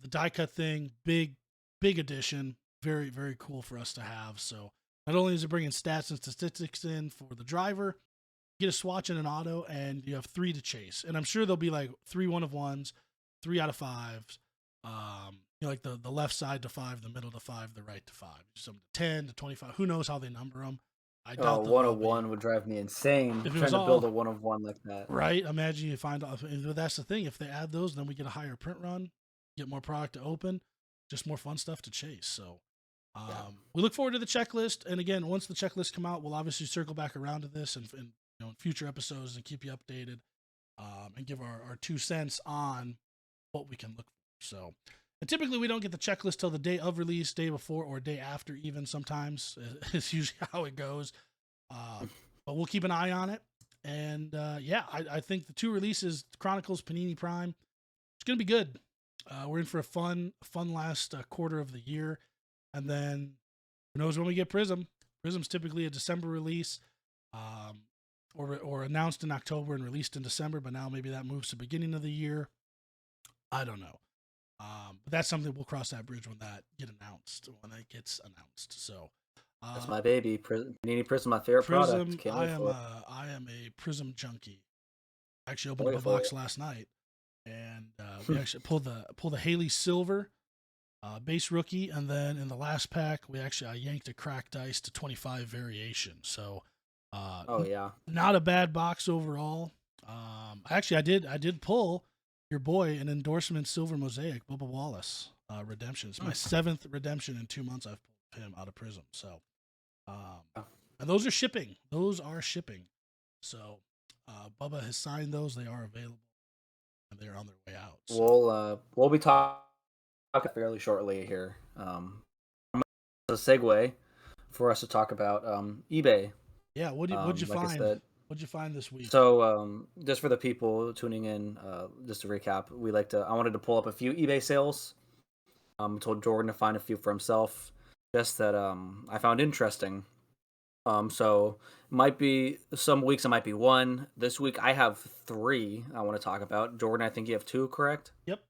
The die cut thing, big addition, very very cool for us to have. So not only is it bringing stats and statistics in for the driver, you get a swatch and an auto, and you have 3 to chase. And I'm sure there'll be like 3 1 of 1s, 3 out of 5s. Like the left side to 5, the middle to 5, the right to 5. Some to 10 to 25. Who knows how they number them? I doubt they'll 1 all of be 1 would drive me insane if it trying was to build all a 1 of 1 like that. right. Imagine you find out. But that's the thing. If they add those, then we get a higher print run, get more product to open, just more fun stuff to chase. So we look forward to the checklist. And again, once the checklist come out, we'll obviously circle back around to this and in future episodes and keep you updated and give our 2 cents on what we can look for. So, and typically we don't get the checklist till the day of release, day before, or day after. Even sometimes it's usually how it goes. But we'll keep an eye on it. And I think the 2 releases, Chronicles, Panini Prime, it's gonna be good. We're in for a fun last quarter of the year, and then who knows when we get Prism? Prism's typically a December release, or announced in October and released in December. But now maybe that moves to beginning of the year. I don't know. But that's something we'll cross that bridge when that gets announced. So That's my baby. Panini Prism, my favorite product. Can't wait for it. I am a Prism junkie. I actually opened Wait up a for box it. last night, and we actually pulled the Haley Silver base rookie, and then in the last pack I yanked a cracked dice to 25 variation. So Oh yeah. not a bad box overall. Actually, I did pull your boy an endorsement silver mosaic Bubba Wallace redemption. It's my 7th redemption in 2 months I've pulled him out of Prism. So and those are shipping. So Bubba has signed those. They are available and they're on their way out. So. We'll be talking fairly shortly here. A segue for us to talk about eBay. Yeah, what'd you like find? I said, What'd you find this week? so just for the people tuning in, just to recap, I wanted to pull up a few eBay sales. Told Jordan to find a few for himself, just that I found interesting. So might be some weeks it might be 1. This week I have 3 I want to talk about. Jordan, I think you have 2, correct? Yep,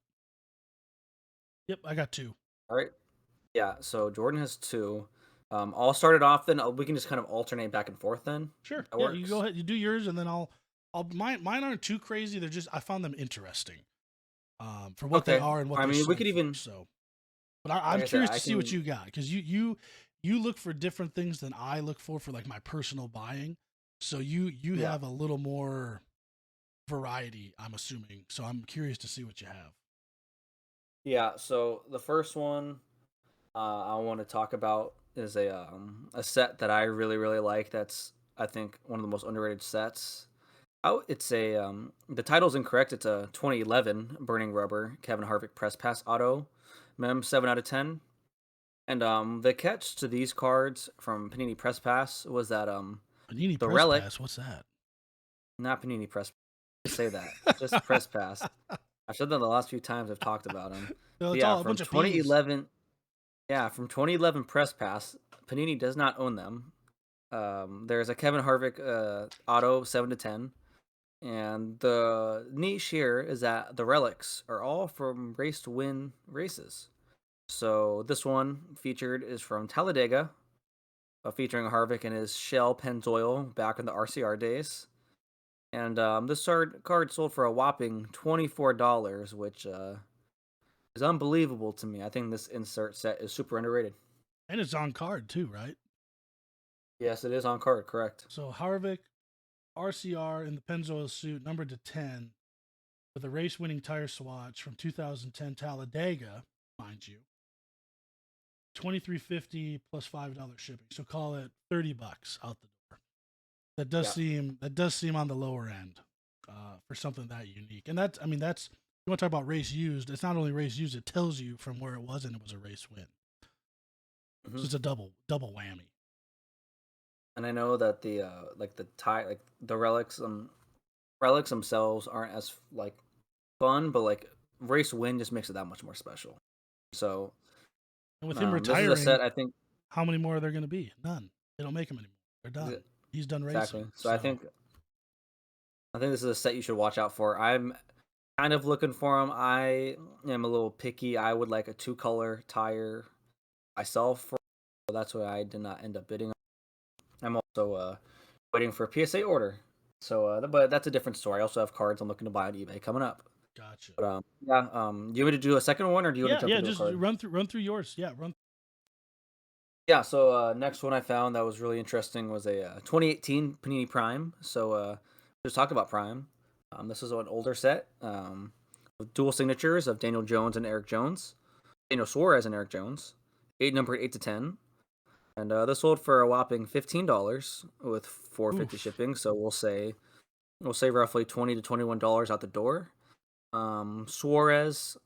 I got 2. All right. Yeah, so Jordan has 2. I'll start it off then. We can just kind of alternate back and forth then. Sure. That Yeah, works. you go ahead. You do yours, and then I'll. Mine aren't too crazy. They're just I found them interesting, for what they are and what. I mean, we could for, even so. But Like I'm I said, curious I to see what can. you got because you look for different things than I look for like my personal buying. So you Yeah, have a little more variety, I'm assuming. So I'm curious to see what you have. yeah. So the first one I want to talk about is a set that I really really like. That's I think one of the most underrated sets. Oh, it's a the title's incorrect. It's a 2011 Burning Rubber Kevin Harvick Press Pass Auto, Mem 7 out of 10. And the catch to these cards from Panini Press Pass was that Panini the Press relic, Pass, what's that? not Panini Press, just say that, just Press Pass. I've said that the last few times I've talked about them. No, it's Yeah, all a from bunch of P's. 2011. Yeah, from 2011 Press Pass, Panini does not own them. There's a Kevin Harvick auto 7 to 10, and the niche here is that the relics are all from race to win races. So this one featured is from Talladega, featuring Harvick and his Shell Pennzoil back in the RCR days. And this card sold for a whopping $24, which is unbelievable to me. I think this insert set is super underrated. And it's on card too, right? Yes, it is on card, correct. So Harvick, RCR in the Pennzoil suit, numbered to 10, with a race winning tire swatch from 2010 Talladega, mind you. 23.50 plus $5 shipping. So call it $30 out the door. Yeah. That does seem on the lower end for something that unique. And that's I mean that's you want to talk about race used. It's not only race used; it tells you from where it was, and it was a race win. So Hmm. it's a double whammy. And I know that the like the tie like the relics themselves aren't as like fun, but like race win just makes it that much more special. So And with him this is a retiring, set I think how many more are there going to be? None. They don't make them anymore. They're ex- done. He's done exactly. racing. So So I think this is a set you should watch out for. I'm kind of looking for them. I am a little picky. I would like a two color tire myself. So that's why I did not end up bidding on. I'm also waiting for a PSA order. So, but that's a different story. I also have cards I'm looking to buy on eBay coming up. gotcha. But yeah. Do you want me to do a second one, or do you want to Yeah, jump yeah. into a Just card? run through yours. Yeah, run. Yeah. So next one I found that was really interesting was a 2018 Panini Prime. So just talk about Prime. This is an older set with dual signatures of Daniel Jones and Eric Jones, Daniel Suarez and Eric Jones, numbered 8 to 10, and this sold for a whopping $15 with 450 Oof. shipping. So we'll say roughly $20 to $21 out the door. Suarez,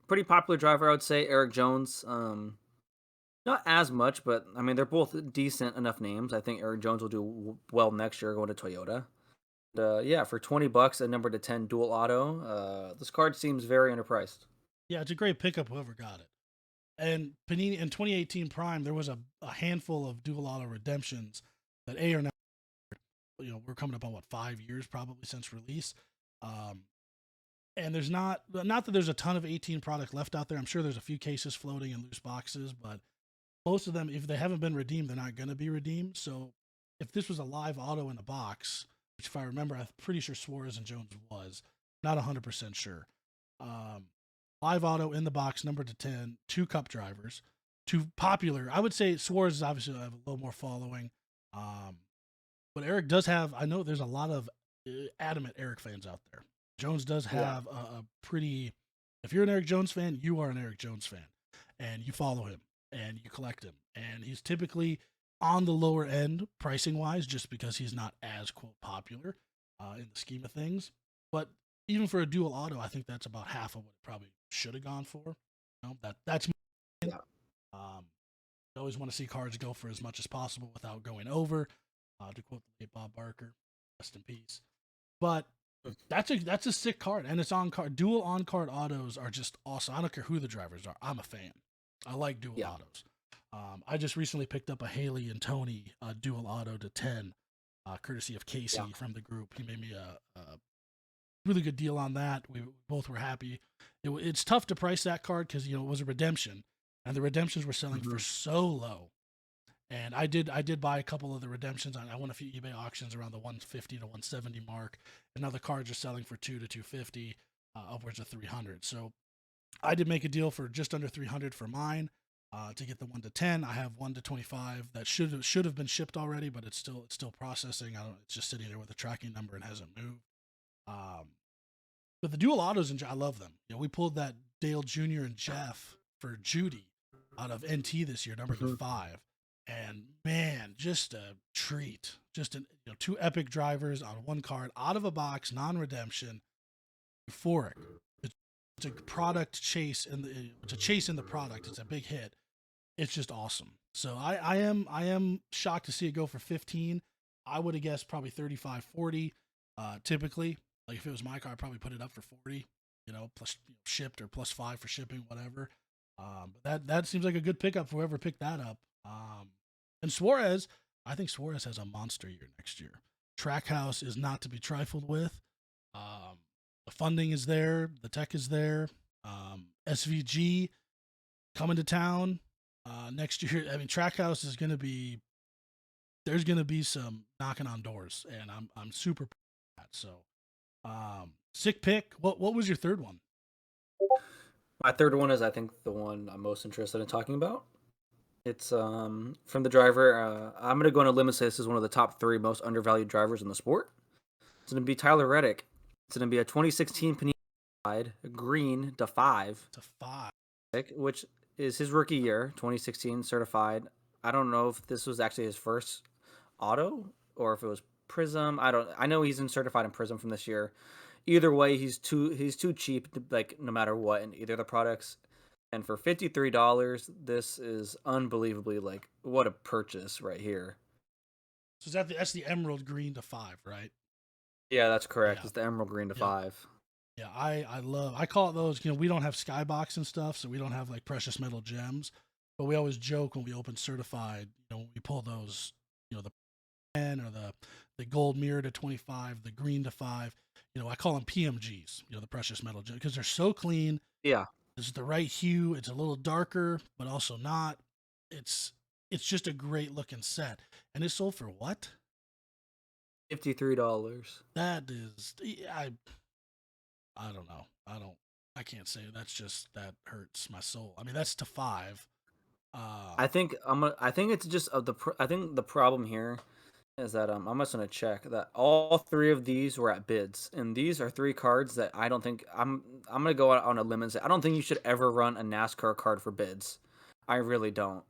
pretty popular driver, I would say. Eric Jones, not as much, but I mean they're both decent enough names. I think Eric Jones will do well next year going to Toyota. Yeah, for $20, a number to 10 dual auto. This card seems very underpriced. Yeah, it's a great pickup. Whoever got it. And Panini in 2018 Prime, there was a handful of dual auto redemptions that are now, we're coming up on what 5 years probably since release. Um, and there's not that there's a ton of 18 product left out there. I'm sure there's a few cases floating in loose boxes, but most of them, if they haven't been redeemed, they're not going to be redeemed. So if this was a live auto in a box, which if I remember, I'm pretty sure Suarez and Jones was, not 100% sure. Um, Live auto in the box, number to 10, two cup drivers, two popular. I would say Suarez is obviously have a little more following. Um, but Eric does have, I know there's a lot of adamant Eric fans out there. Jones does Yeah. have a pretty, if you're an Eric Jones fan, you are an Eric Jones fan and you follow him and you collect him. And he's typically on the lower end pricing wise, just because he's not as quote popular in the scheme of things. But even for a dual auto, I think that's about half of what it probably should have gone for. That's my Yeah. um, I always want to see cards go for as much as possible without going over. To quote the late Bob Barker, rest in peace. But that's a sick card, and it's on card. Dual on card autos are just awesome. I don't care who the drivers are. I'm a fan. I like dual Yeah. autos. I just recently picked up a Haley and Tony dual auto to 10, courtesy of Yeah. Casey from the group. He made me a really good deal on that. We both were happy. It's tough to price that card because it was a redemption, and the redemptions were selling for Hmm. so low. And I did buy a couple of the redemptions. I won a few eBay auctions around the 150 to 170 mark, and now the cards are selling for 2 to 250, upwards of 300. So I did make a deal for just under 300 for mine to get the 1 to 10. I have 1 to 25 that should have been shipped already, but it's still processing. It's just sitting there with a tracking number and hasn't moved. Um, but the dual autos, I love them. We pulled that Dale Jr. and Jeff for Judy out of NT this year, number to 5. And man, just a treat. Just two epic drivers on one card, out of a box, non-redemption, euphoric. It's a product chase, it's a chase in the product. It's a big hit. It's just awesome. So I am shocked to see it go for 15. I would have guessed probably 35, 40. Typically, like if it was my car, I'd probably put it up for 40. Plus shipped or plus 5 for shipping, whatever. But that seems like a good pickup for whoever picked that up. And Suarez, I think Suarez has a monster year next year. Trackhouse is not to be trifled with. The funding is there, the tech is there. SVG coming to town next year. I mean, Trackhouse is going to be. There's going to be some knocking on doors, and I'm super proud of that. So, sick pick. What was your third one? My third one is, I think, the one I'm most interested in talking about. It's from the driver. I'm going to go on a limb and say this is one of the top 3 most undervalued drivers in the sport. It's going to be Tyler Reddick. It's going to be a 2016 Panini green to 5. To 5. Which is his rookie year, 2016 certified. I don't know if this was actually his first auto or if it was Prism. I know he's in certified in Prism from this year. Either way, he's too cheap, no matter what, in either of the products. And for $53, this is unbelievably what a purchase right here. So that's the emerald green to 5, right? Yeah, that's correct. Yeah. It's the emerald green to 5. Yeah, I call it those. We don't have skybox and stuff, so we don't have precious metal gems. But we always joke when we open certified. We pull those. The 10 or the gold mirror to 25, the green to 5. I call them PMGs. The precious metal gems, because they're so clean. Yeah. It's the right hue. It's a little darker, but also not. It's just a great looking set, and it's sold for what? $53. That is, I don't know. I can't say. That hurts my soul. I mean, that's to 5. I think it's just I think the problem here is that I'm just gonna check that all 3 of these were at bids, and these are 3 cards that I don't think I'm gonna go out on a limb and say I don't think you should ever run a NASCAR card for bids. I really don't,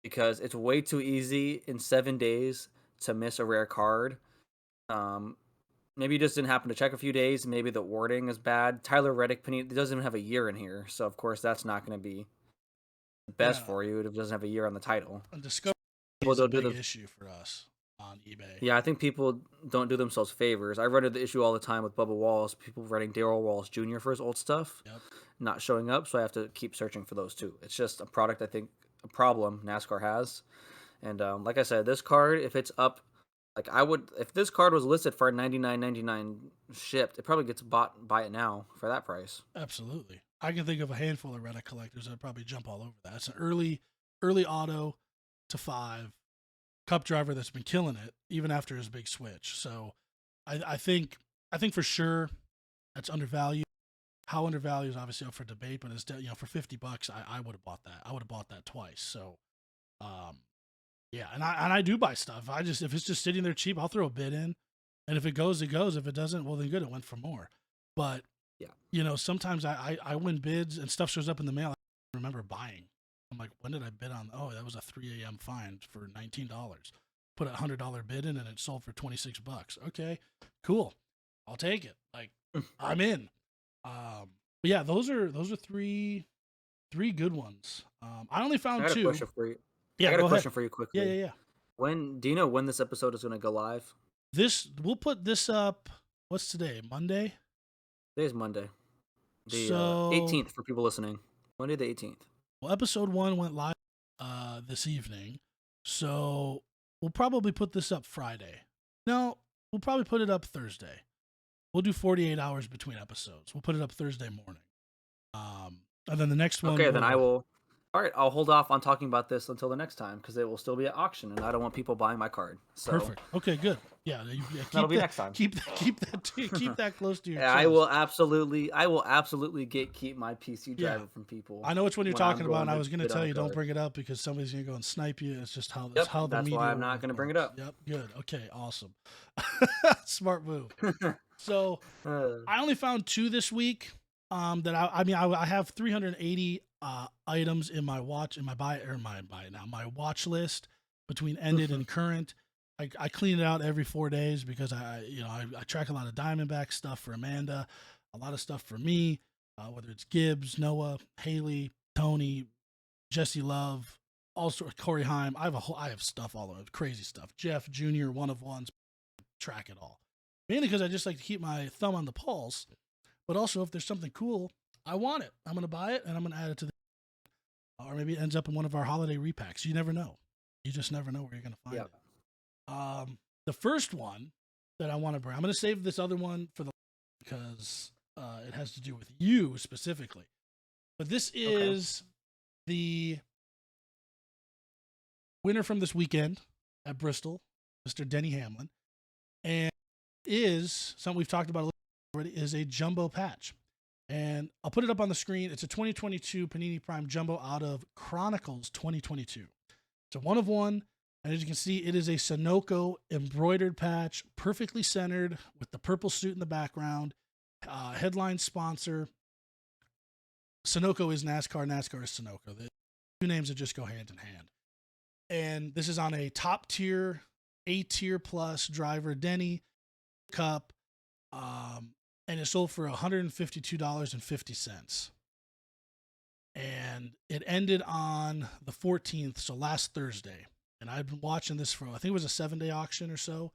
because it's way too easy in 7 days to miss a rare card. Maybe you just didn't happen to check a few days. Maybe the wording is bad. Tyler Reddick Panini doesn't even have a year in here, so of course that's not going to be the best for you. It doesn't have a year on the title. And discovery is a big issue for us on eBay. Yeah, I think people don't do themselves favors. I run into the issue all the time with Bubba Wallace. People writing Darrell Wallace Jr. for his old stuff, not showing up, so I have to keep searching for those too. It's just a product, I think, a problem NASCAR has. And like I said, this card, if it's up, if this card was listed for $99.99 shipped, it probably gets bought by it now for that price. Absolutely. I can think of a handful of Reddick collectors that probably jump all over that. It's an early auto to 5 Cup driver that's been killing it even after his big switch. So I think for sure that's undervalued. How undervalued is obviously up for debate, but it's for $50, I would have bought that. I would have bought that twice. So yeah, and I do buy stuff. If it's just sitting there cheap, I'll throw a bid in, and if it goes, it goes. If it doesn't, well then good, it went for more. But sometimes I win bids and stuff shows up in the mail. I remember buying. I'm like, when did I bid on? Oh, that was a 3 a.m. find for $19. Put a $100 bid in, and it sold for $26. Okay, cool, I'll take it. I'm in. But yeah, those are 3 good ones. I only found 2. I got a question for you. Yeah, I got a question for you quickly. Yeah. When do you know when this episode is going to go live? We'll put this up. What's today? Monday. Today's Monday. The 18th for people listening. Monday the 18th. Well, episode 1 went live this evening, so we'll probably put this up Friday. No, we'll probably put it up Thursday. We'll do 48 hours between episodes. We'll put it up Thursday morning. And then the next one. Okay, then I will All right, I'll hold off on talking about this until the next time because it will still be at auction, and I don't want people buying my card. So Perfect. Okay, good. Yeah, that'll keep be that, next time. keep that close to your Yeah, chest. I will absolutely gatekeep my PC Yeah, driver from people I know which one you're when I'm talking about. going And I to was going to bid on tell a you don't card. bring it up because somebody's going to go and snipe you. It's just Yep, how the that's why media I'm not world going to bring it works. up. Yep, good. Okay, awesome. Smart move. So Uh, I only found two this week. That I mean I have 380 items in my watch in my buy or my watch list between ended and current. I clean it out every 4 days because I track a lot of Diamondback stuff for Amanda, a lot of stuff for me, whether it's Gibbs, Noah, Haley, Tony, Jesse Love, all sorts. Corey Heim. I have stuff all over, crazy stuff. Jeff Jr. one of ones. Track it all. Mainly because I just like to keep my thumb on the pulse, but also if there's something cool, I want it. I'm gonna buy it and I'm gonna add it to the, or maybe it ends up in one of our holiday repacks. You never know. You just never know where you're gonna find yeah. it. The first one that I want to bring, I'm gonna save this other one for the because it has to do with you specifically. But this Okay. is the winner from this weekend at Bristol, Mr. Denny Hamlin, and is something we've talked about already. Is a jumbo patch. And I'll put it up on the screen. It's a 2022 Panini Prime Jumbo out of Chronicles 2022. It's a one of one. And as you can see, it is a Sunoco embroidered patch, perfectly centered with the purple suit in the background. Headline sponsor. Sunoco is NASCAR. NASCAR is Sunoco. The two names that just go hand in hand. And this is on a top tier, A tier plus driver, Denny Cup. And it sold for $152.50. And it ended on the 14th, so last Thursday. And I've been watching this for, I think it was a 7-day auction or so,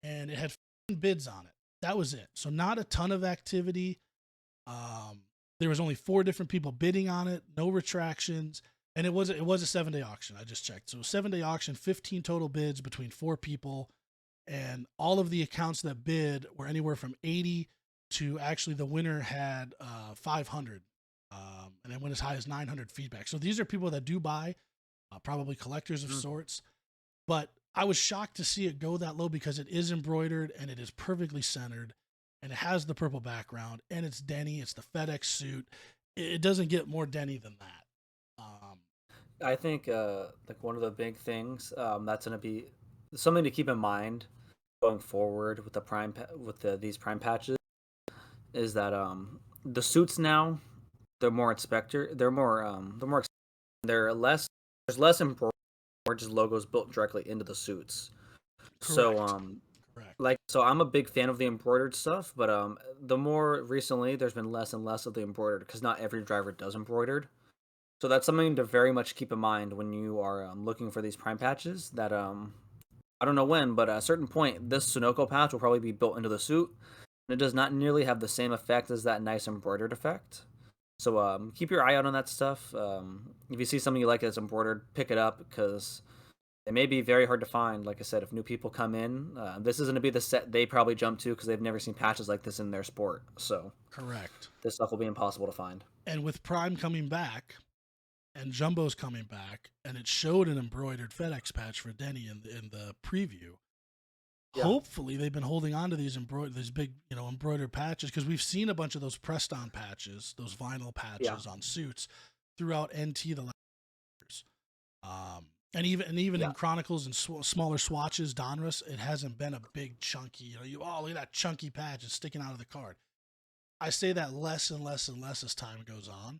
and it had bids on it. That was it. So not a ton of activity. There was only 4 different people bidding on it, no retractions, and it was a 7-day auction. I just checked. So 7-day auction, 15 total bids between 4 people, and all of the accounts that bid were anywhere from 80 to actually the winner had 500, and it went as high as 900 feedback. So these are people that do buy, probably collectors of sorts. But I was shocked to see it go that low because it is embroidered and it is perfectly centered, and it has the purple background, and it's Denny. It's the FedEx suit. It doesn't get more Denny than that. I think like one of the big things that's going to be something to keep in mind going forward with these prime patches is that the suits now they're less there's less embroidery, more just logos built directly into the suits. So Correct. Correct. so I'm a big fan of the embroidered stuff, but the more recently there's been less and less of the embroidered because not every driver does embroidered. So that's something to very much keep in mind when you are looking for these prime patches. That I don't know when, but at a certain point, this Sunoco patch will probably be built into the suit, and it does not nearly have the same effect as that nice embroidered effect. So keep your eye out on that stuff. If you see something you like that's embroidered, pick it up because it may be very hard to find. Like I said, if new people come in, this is going to be the set they probably jump to because they've never seen patches like this in their sport. So Correct. this stuff will be impossible to find. And with Prime coming back, and Jumbo's coming back, and it showed an embroidered FedEx patch for Denny in the preview. Yeah. Hopefully, they've been holding on to these big embroidered patches because we've seen a bunch of those pressed on patches, those vinyl patches on suits throughout NT the last years. And even in Chronicles and smaller swatches, Donruss, it hasn't been a big chunky. Look at that chunky patch, it's sticking out of the card. I say that less and less and less as time goes on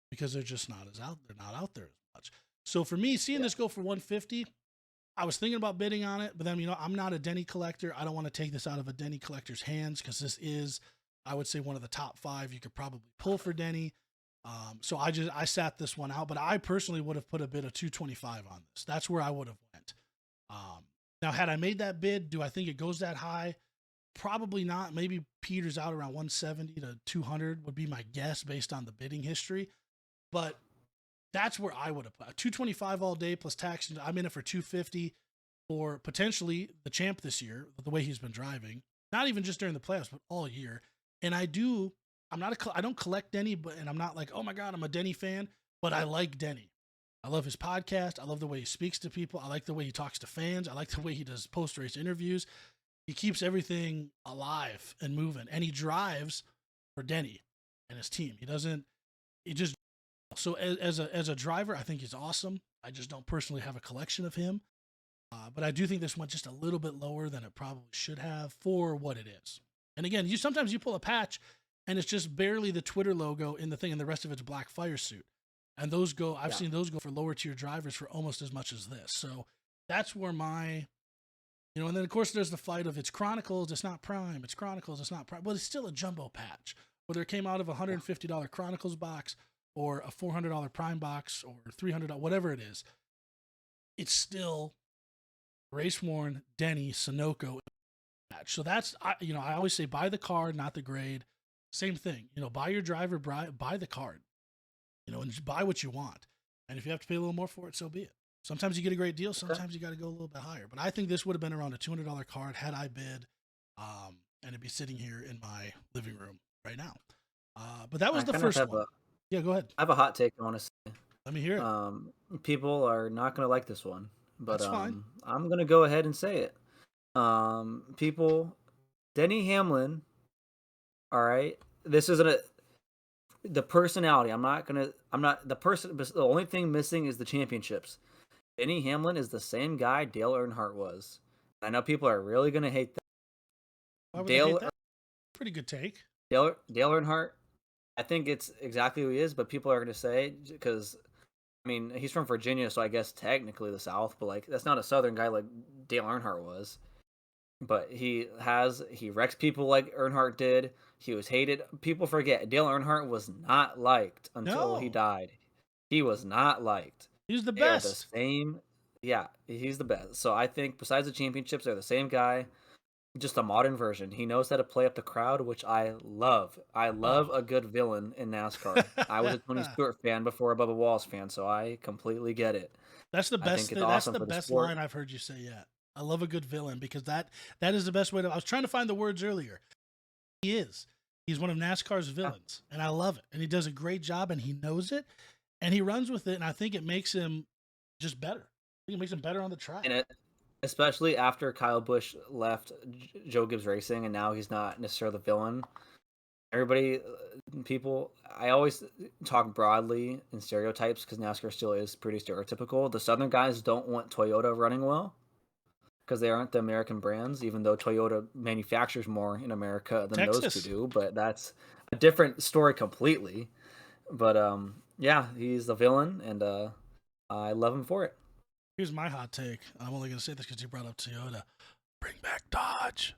because they're just not they're not out there as much. So for me, seeing this go for 150, I was thinking about bidding on it, but then I'm not a Denny collector. I don't want to take this out of a Denny collector's hands because this is, I would say, one of the top 5 you could probably pull for Denny. So I sat this one out, but I personally would have put a bid of 225 on this. That's where I would have went. Now, had I made that bid, do I think it goes that high? Probably not. Maybe peters out around 170 to 200 would be my guess based on the bidding history. But that's where I would have put 225 all day plus tax. I'm in it for 250 for potentially the champ this year, the way he's been driving. Not even just during the playoffs, but all year. And I don't collect Denny, and I'm not like, oh my God, I'm a Denny fan, but I like Denny. I love his podcast. I love the way he speaks to people. I like the way he talks to fans. I like the way he does post-race interviews. He keeps everything alive and moving, and he drives for Denny and his team. He just, so as a driver, I think he's awesome. I just don't personally have a collection of him. But I do think this went just a little bit lower than it probably should have for what it is. And again, sometimes you pull a patch and it's just barely the Twitter logo in the thing and the rest of it's black fire suit. And those go, I've seen those go for lower tier drivers for almost as much as this. So that's where and then of course there's the fight of it's Chronicles, it's not Prime, it's Chronicles, it's not Prime. Well, it's still a jumbo patch. Whether it came out of a $150 Chronicles box or a $400 Prime box or $300, whatever it is, it's still race worn Denny Sunoco patch. So that's, I always say buy the card, not the grade. Same thing, buy your driver, buy the card, and just buy what you want. And if you have to pay a little more for it, so be it. Sometimes you get a great deal. Sometimes you got to go a little bit higher. But I think this would have been around a $200 card had I bid, and it'd be sitting here in my living room right now. But that was the first one. Yeah, go ahead. I have a hot take I want to say. Let me hear it. People are not going to like this one, but that's fine. I'm going to go ahead and say it. Denny Hamlin. All right, this isn't the personality. The only thing missing is the championships. Denny Hamlin is the same guy Dale Earnhardt was. I know people are really going to hate that. Why would they hate that? Pretty good take. Dale Earnhardt, I think it's exactly who he is, but people are going to say, because, he's from Virginia, so I guess technically the South, but, that's not a Southern guy like Dale Earnhardt was. But he wrecks people like Earnhardt did. He was hated. People forget, Dale Earnhardt was not liked until he died. He was not liked. He's the best. They're the same. Yeah, he's the best. So I think besides the championships, they're the same guy, just a modern version. He knows how to play up the crowd, which I love. I love a good villain in NASCAR. I was a Tony Stewart fan before a Bubba Wallace fan, so I completely get it. That's the best. That's the best line I've heard you say yet. I love a good villain because that is the best way to. I was trying to find the words earlier. He's one of NASCAR's villains, and I love it. And he does a great job, and he knows it, and he runs with it. And I think it makes him just better. I think it makes him better on the track. And especially after Kyle Busch left Joe Gibbs Racing, and now he's not necessarily the villain. I always talk broadly in stereotypes because NASCAR still is pretty stereotypical. The Southern guys don't want Toyota running well because they aren't the American brands, even though Toyota manufactures more in America than those two do. But that's a different story completely. But he's the villain, and I love him for it. Here's my hot take. I'm only going to say this because you brought up Toyota. Bring back Dodge.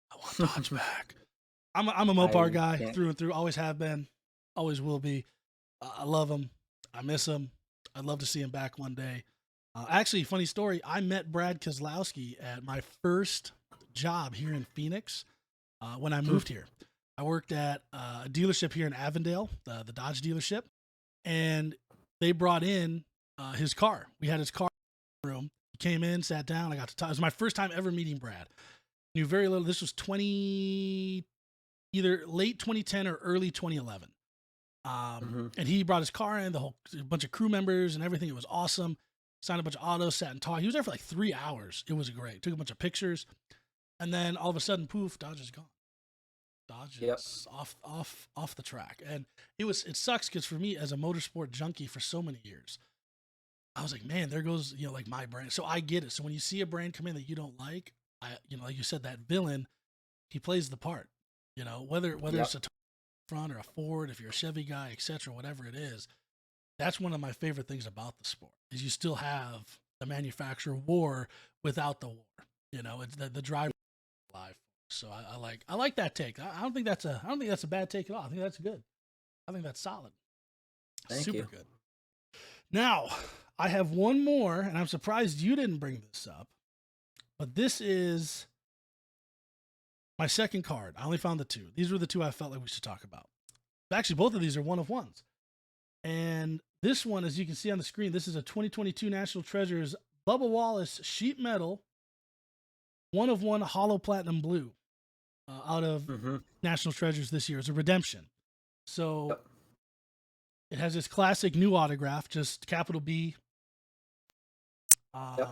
I want Dodge back. I'm a Mopar guy through and through. Always have been. Always will be. I love him. I miss him. I'd love to see him back one day. Actually, funny story. I met Brad Keselowski at my first job here in Phoenix when I moved here. I worked at a dealership here in Avondale, the Dodge dealership, and they brought in his car. We had his car in the room. He came in, sat down. I got to talk. It was my first time ever meeting Brad. Knew very little. This was either late 2010 or early 2011. And he brought his car in, a bunch of crew members and everything. It was awesome. Signed a bunch of autos, sat and talked. He was there for like 3 hours. It was great. Took a bunch of pictures. And then all of a sudden, poof, Dodge is gone. Dodge is off the track. And it sucks because for me as a motorsport junkie for so many years, I was like, man, there goes, like my brand. So I get it. So when you see a brand come in that you don't like, like you said, that villain, he plays the part, whether it's a front or a Ford, if you're a Chevy guy, etc., whatever it is. That's one of my favorite things about the sport is you still have the manufacturer war without the war. It's the driver live. So I like that take. I don't think that's a bad take at all. I think that's good. I think that's solid. Super good. Now I have one more, and I'm surprised you didn't bring this up, but this is my second card. I only found the two. These were the two I felt like we should talk about. Actually, both of these are one of ones. And this one, as you can see on the screen, this is a 2022 National Treasures Bubba Wallace sheet metal, one of one hollow platinum blue out of National Treasures this year. It's a redemption. So It has this classic new autograph, just capital B. Yep.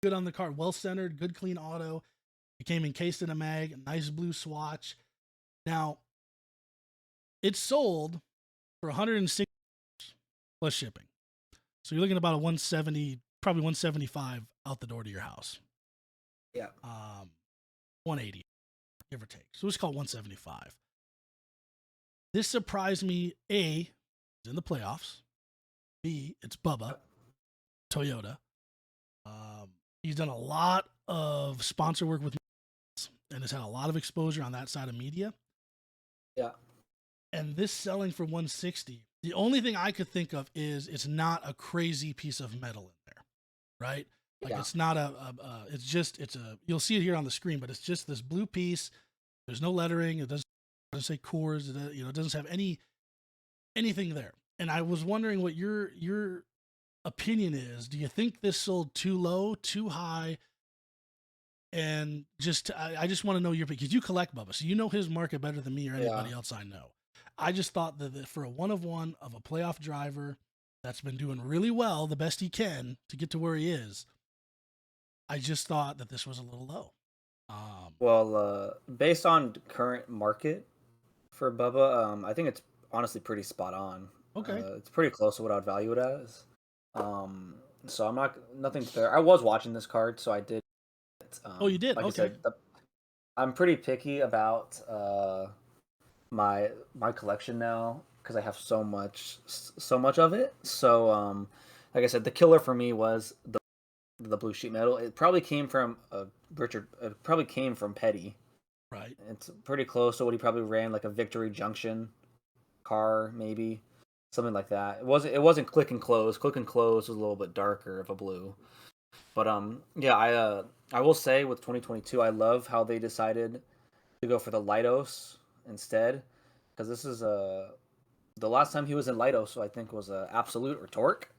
Good on the card, well centered, good clean auto. It came encased in a mag, nice blue swatch. Now, it's sold for 160 plus shipping. So you're looking at about a 170, probably 175 out the door to your house. Yeah. 180, give or take. So let's call it 175. This surprised me. A, it's in the playoffs. B, it's Bubba, Toyota. He's done a lot of sponsor work with and has had a lot of exposure on that side of media. Yeah. And this selling for 160, the only thing I could think of is it's not a crazy piece of metal in there, right? Like Yeah. it's not it's a, you'll see it here on the screen, but it's just this blue piece. There's no lettering. It doesn't say Coors. It doesn't have anything there. And I was wondering what your opinion is. Do you think this sold too low, too high? And I just want to know your, because you collect Bubba, so you know his market better than me or anybody else I know. I just thought that for a one of a playoff driver that's been doing really well, the best he can to get to where he is, I just thought that this was a little low. Well, based on current market for Bubba, I think it's honestly pretty spot on. Okay. It's pretty close to what I'd value it as. So I'm nothing fair. I was watching this card, so I did. Oh, you did? Like Okay. I said, I'm pretty picky about my collection now because I have so much of it. So like I said, the killer for me was the blue sheet metal. It probably came from Richard. It probably came from Petty. Right. It's pretty close to what he probably ran, like a Victory Junction car, maybe something like that. It wasn't Click and Close. Click and Close was a little bit darker of a blue. But yeah, I will say with 2022, I love how they decided to go for the Lightos instead, because this is the last time he was in Lightos, so I think was Absolute or Torque.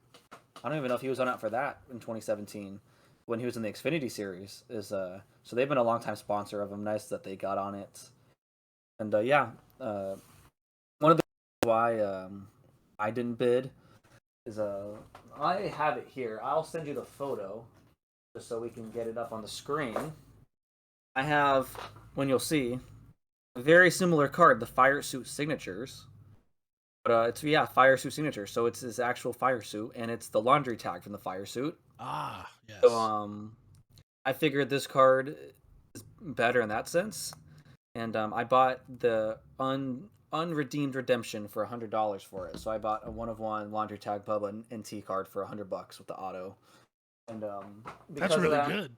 I don't even know if he was on out for that in 2017 when he was in the Xfinity series. So they've been a long time sponsor of him. Nice that they got on it. And yeah, one of the reasons why I didn't bid is I have it here. I'll send you the photo just so we can get it up on the screen. I have, when you'll see, a very similar card, the Fire Suit Signatures. But it's Fire Suit Signature. So it's his actual fire suit, and it's the laundry tag from the fire suit. Ah, yes. So I figured this card is better in that sense, and I bought the unredeemed redemption for $100 for it. So I bought a one of one laundry tag Bubba NT card for $100 with the auto, and that's really good.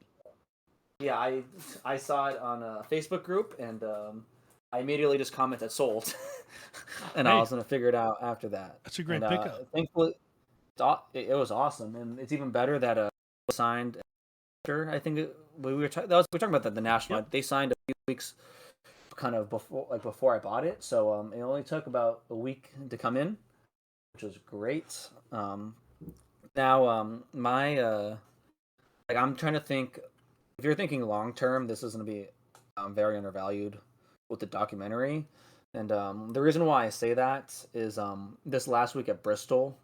Yeah, I saw it on a Facebook group, and I immediately just commented sold, and I was gonna figure it out after that. That's a great pickup. Thankfully, it was awesome, and it's even better that signed. I think we were talking about that the national. Yep. They signed a few weeks kind of before I bought it, so it only took about a week to come in, which was great. Now my I'm trying to think. If you're thinking long term, this is going to be very undervalued with the documentary. And the reason why I say that is this last week at Bristol,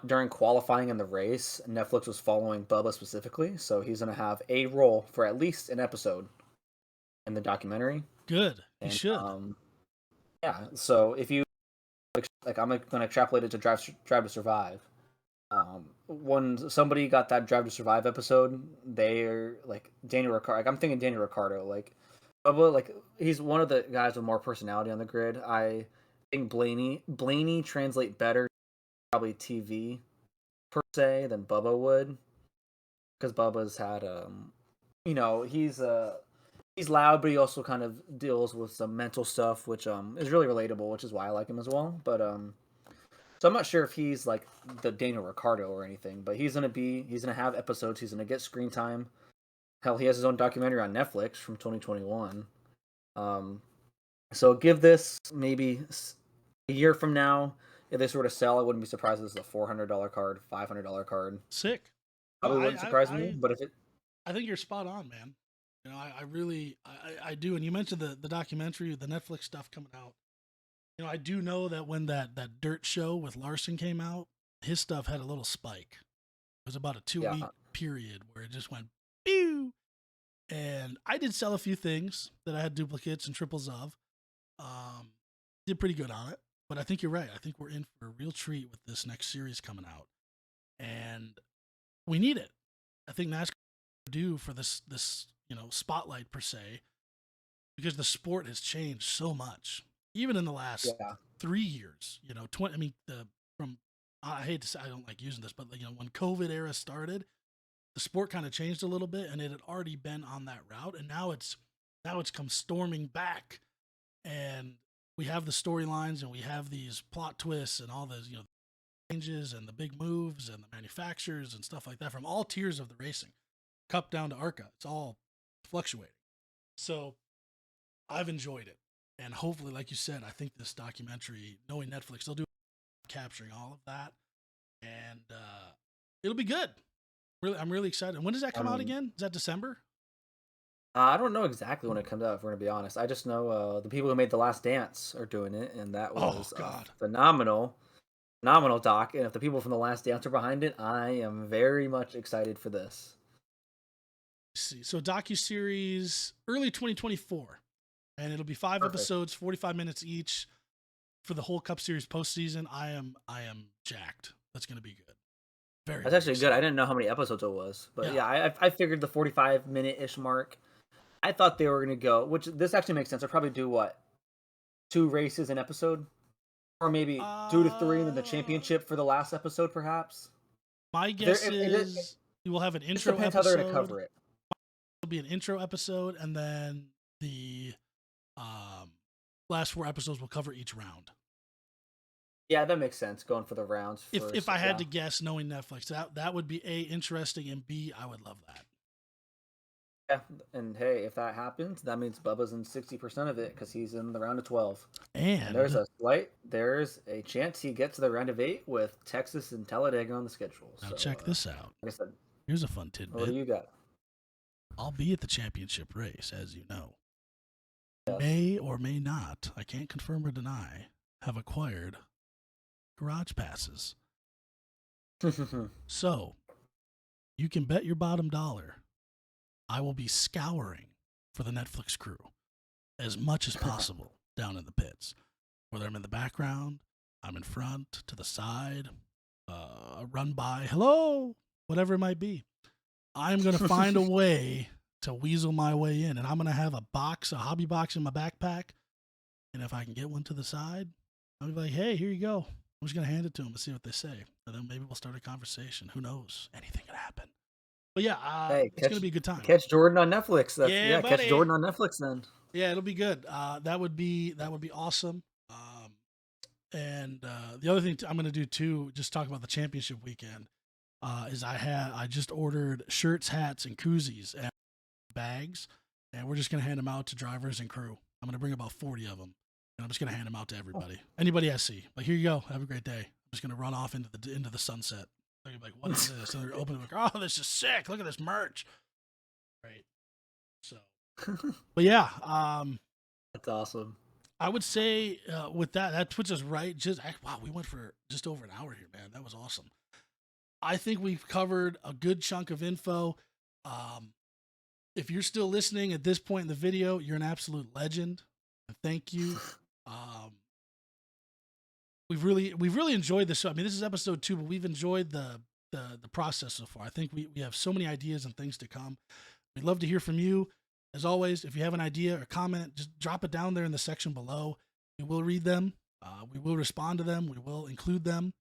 during qualifying in the race, Netflix was following Bubba specifically, so he's going to have a role for at least an episode in the documentary. Good. He should. Yeah. So if you I'm going to extrapolate it to Drive to Survive. When somebody got that Drive to Survive episode, they're like Daniel Ricciardo. Like I'm thinking Daniel Ricciardo. Like Bubba, like he's one of the guys with more personality on the grid. I think Blaney translate better probably TV per se than Bubba would, because Bubba's had he's loud, but he also kind of deals with some mental stuff, which is really relatable, which is why I like him as well. But so I'm not sure if he's like the Daniel Ricciardo or anything, but he's gonna have episodes. He's gonna get screen time. Hell, he has his own documentary on Netflix from 2021. So give this maybe a year from now. If they sort of sell, I wouldn't be surprised if it's a $400 card, $500 card. Sick. Probably wouldn't surprise me, but if it, I think you're spot on, man. You know, I really do. And you mentioned the documentary, the Netflix stuff coming out. I do know that when that dirt show with Larson came out, his stuff had a little spike. It was about a 2 week Yeah. period where it just went pew. And I did sell a few things that I had duplicates and triples of. Um, did pretty good on it. But I think you're right. I think we're in for a real treat with this next series coming out. And we need it. I think NASCAR due for this spotlight per se, because the sport has changed so much, even in the last Yeah. 3 years. 20. I mean, from I hate to say, I don't like using this, but when COVID era started, the sport kind of changed a little bit, and it had already been on that route, and now it's come storming back, and we have the storylines, and we have these plot twists, and all those changes, and the big moves, and the manufacturers, and stuff like that from all tiers of the racing, Cup down to ARCA. It's all fluctuating. So I've enjoyed it, and hopefully, like you said, I think this documentary, knowing Netflix, they'll do capturing all of that, and it'll be good. Really, I'm really excited. When does that I come out mean, again? Is that December? I don't know exactly when it comes out, if we're gonna be honest. I just know the people who made The Last Dance are doing it, and that Oh was a God. phenomenal doc. And if the people from The Last Dance are behind it, I am very much excited for this. Let's see, so docu series early 2024, and it'll be 5 Perfect. episodes, 45 minutes each for the whole Cup Series postseason. I am jacked. That's gonna be good. Very That's very actually good. I excited. didn't know how many episodes it was, but Yeah. yeah, I figured the 45-minute ish mark. I thought they were gonna go, which this actually makes sense. They'll probably do what, 2 races an episode, or maybe 2 to 3, and then the Uh, championship for the last episode, perhaps. my There, guess it is we will have an just intro depends how they're gonna episode. cover it. It'll be an intro episode, and then the um, last 4 episodes will cover each round. Yeah, that makes sense. Going for the rounds If first. I had Yeah. to guess, knowing Netflix, that would be A, interesting, and B, I would love that. Yeah, and hey, if that happens, that means Bubba's in 60% of it because he's in the round of 12. And And there's a chance he gets to the round of 8 with Texas and Talladega on the schedule. now So, check this out. like I said, Here's a fun what do tidbit. you got? I'll be at the championship race, as you know. Yes. May or may not, I can't confirm or deny, have acquired garage passes. So you can bet your bottom dollar I will be scouring for the Netflix crew as much as possible down in the pits. Whether I'm in the background, I'm in front, to the side, run by, hello, whatever it might be. I'm going to find a way to weasel my way in. And I'm going to have a hobby box in my backpack. And if I can get one to the side, I'll be like, hey, here you go. I'm just going to hand it to them and see what they say. And then maybe we'll start a conversation. Who knows? Anything could happen. But yeah, Hey, it's going to be a good time. catch Jordan on Netflix. Yeah, Catch buddy. Jordan on Netflix then. Yeah, it'll be good. That would be awesome. And the other thing I'm going to do too, just talk about the championship weekend, is I just ordered shirts, hats, and koozies and bags, and we're just going to hand them out to drivers and crew. I'm going to bring about 40 of them, and I'm just going to hand them out to everybody. Anybody I see, like, here you go, have a great day. I'm just going to run off into the sunset. They're gonna be like, what is this? And they're opening like, oh, this is sick. Look at this merch. Right. So, but yeah, That's awesome. I would say with that puts us right. Wow, we went for just over an hour here, man. That was awesome. I think we've covered a good chunk of info. Um, if you're still listening at this point in the video, you're an absolute legend. Thank you. Um, we've really enjoyed this show. I mean, this is episode 2, but we've enjoyed the process so far. I think we have so many ideas and things to come. We'd love to hear from you. As always, if you have an idea or comment, just drop it down there in the section below. We will read them. We will respond to them. We will include them.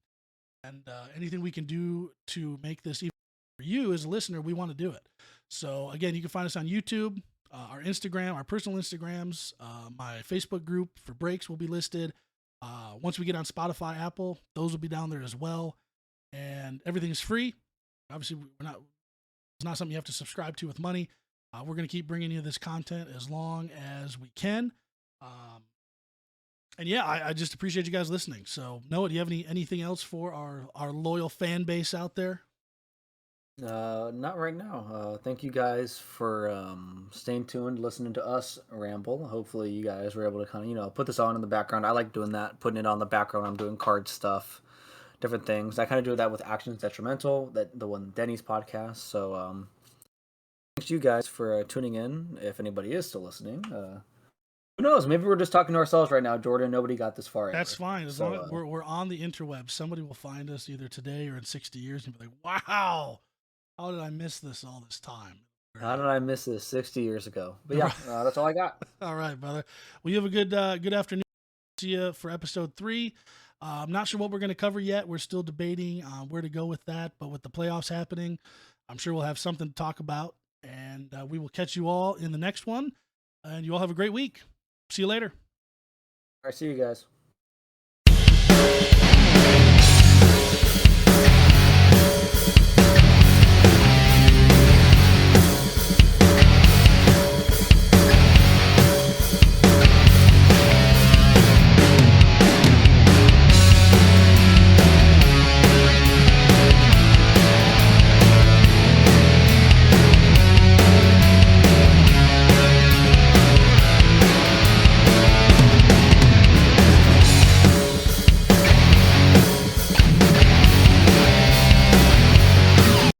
And anything we can do to make this even for you as a listener, we want to do it. So again, you can find us on YouTube, our Instagram, our personal Instagrams, my Facebook group for breaks will be listed. Once we get on Spotify, Apple, those will be down there as well. And everything is free. Obviously, it's not something you have to subscribe to with money. We're going to keep bringing you this content as long as we can. And yeah, I just appreciate you guys listening. So Noah, do you have anything else for our loyal fan base out there? Not right now. Thank you guys for staying tuned, listening to us ramble. Hopefully, you guys were able to kind of, put this on in the background. I like doing that, putting it on the background. I'm doing card stuff, different things. I kind of do that with Actions Detrimental, that the one Denny's podcast. So, thanks to you guys for tuning in. If anybody is still listening, who knows? Maybe we're just talking to ourselves right now, Jordan. Nobody got this far That's ever. fine. As long So, as we're on the interweb, somebody will find us either today or in 60 years and be like, wow, how did I miss this all this time? how did I miss this 60 years ago? But yeah, that's all I got. All right, brother. Well, you have a good afternoon. See you for episode 3. I'm not sure what we're going to cover yet. We're still debating where to go with that. But with the playoffs happening, I'm sure we'll have something to talk about. And we will catch you all in the next one. And you all have a great week. See you later. All right, see you guys.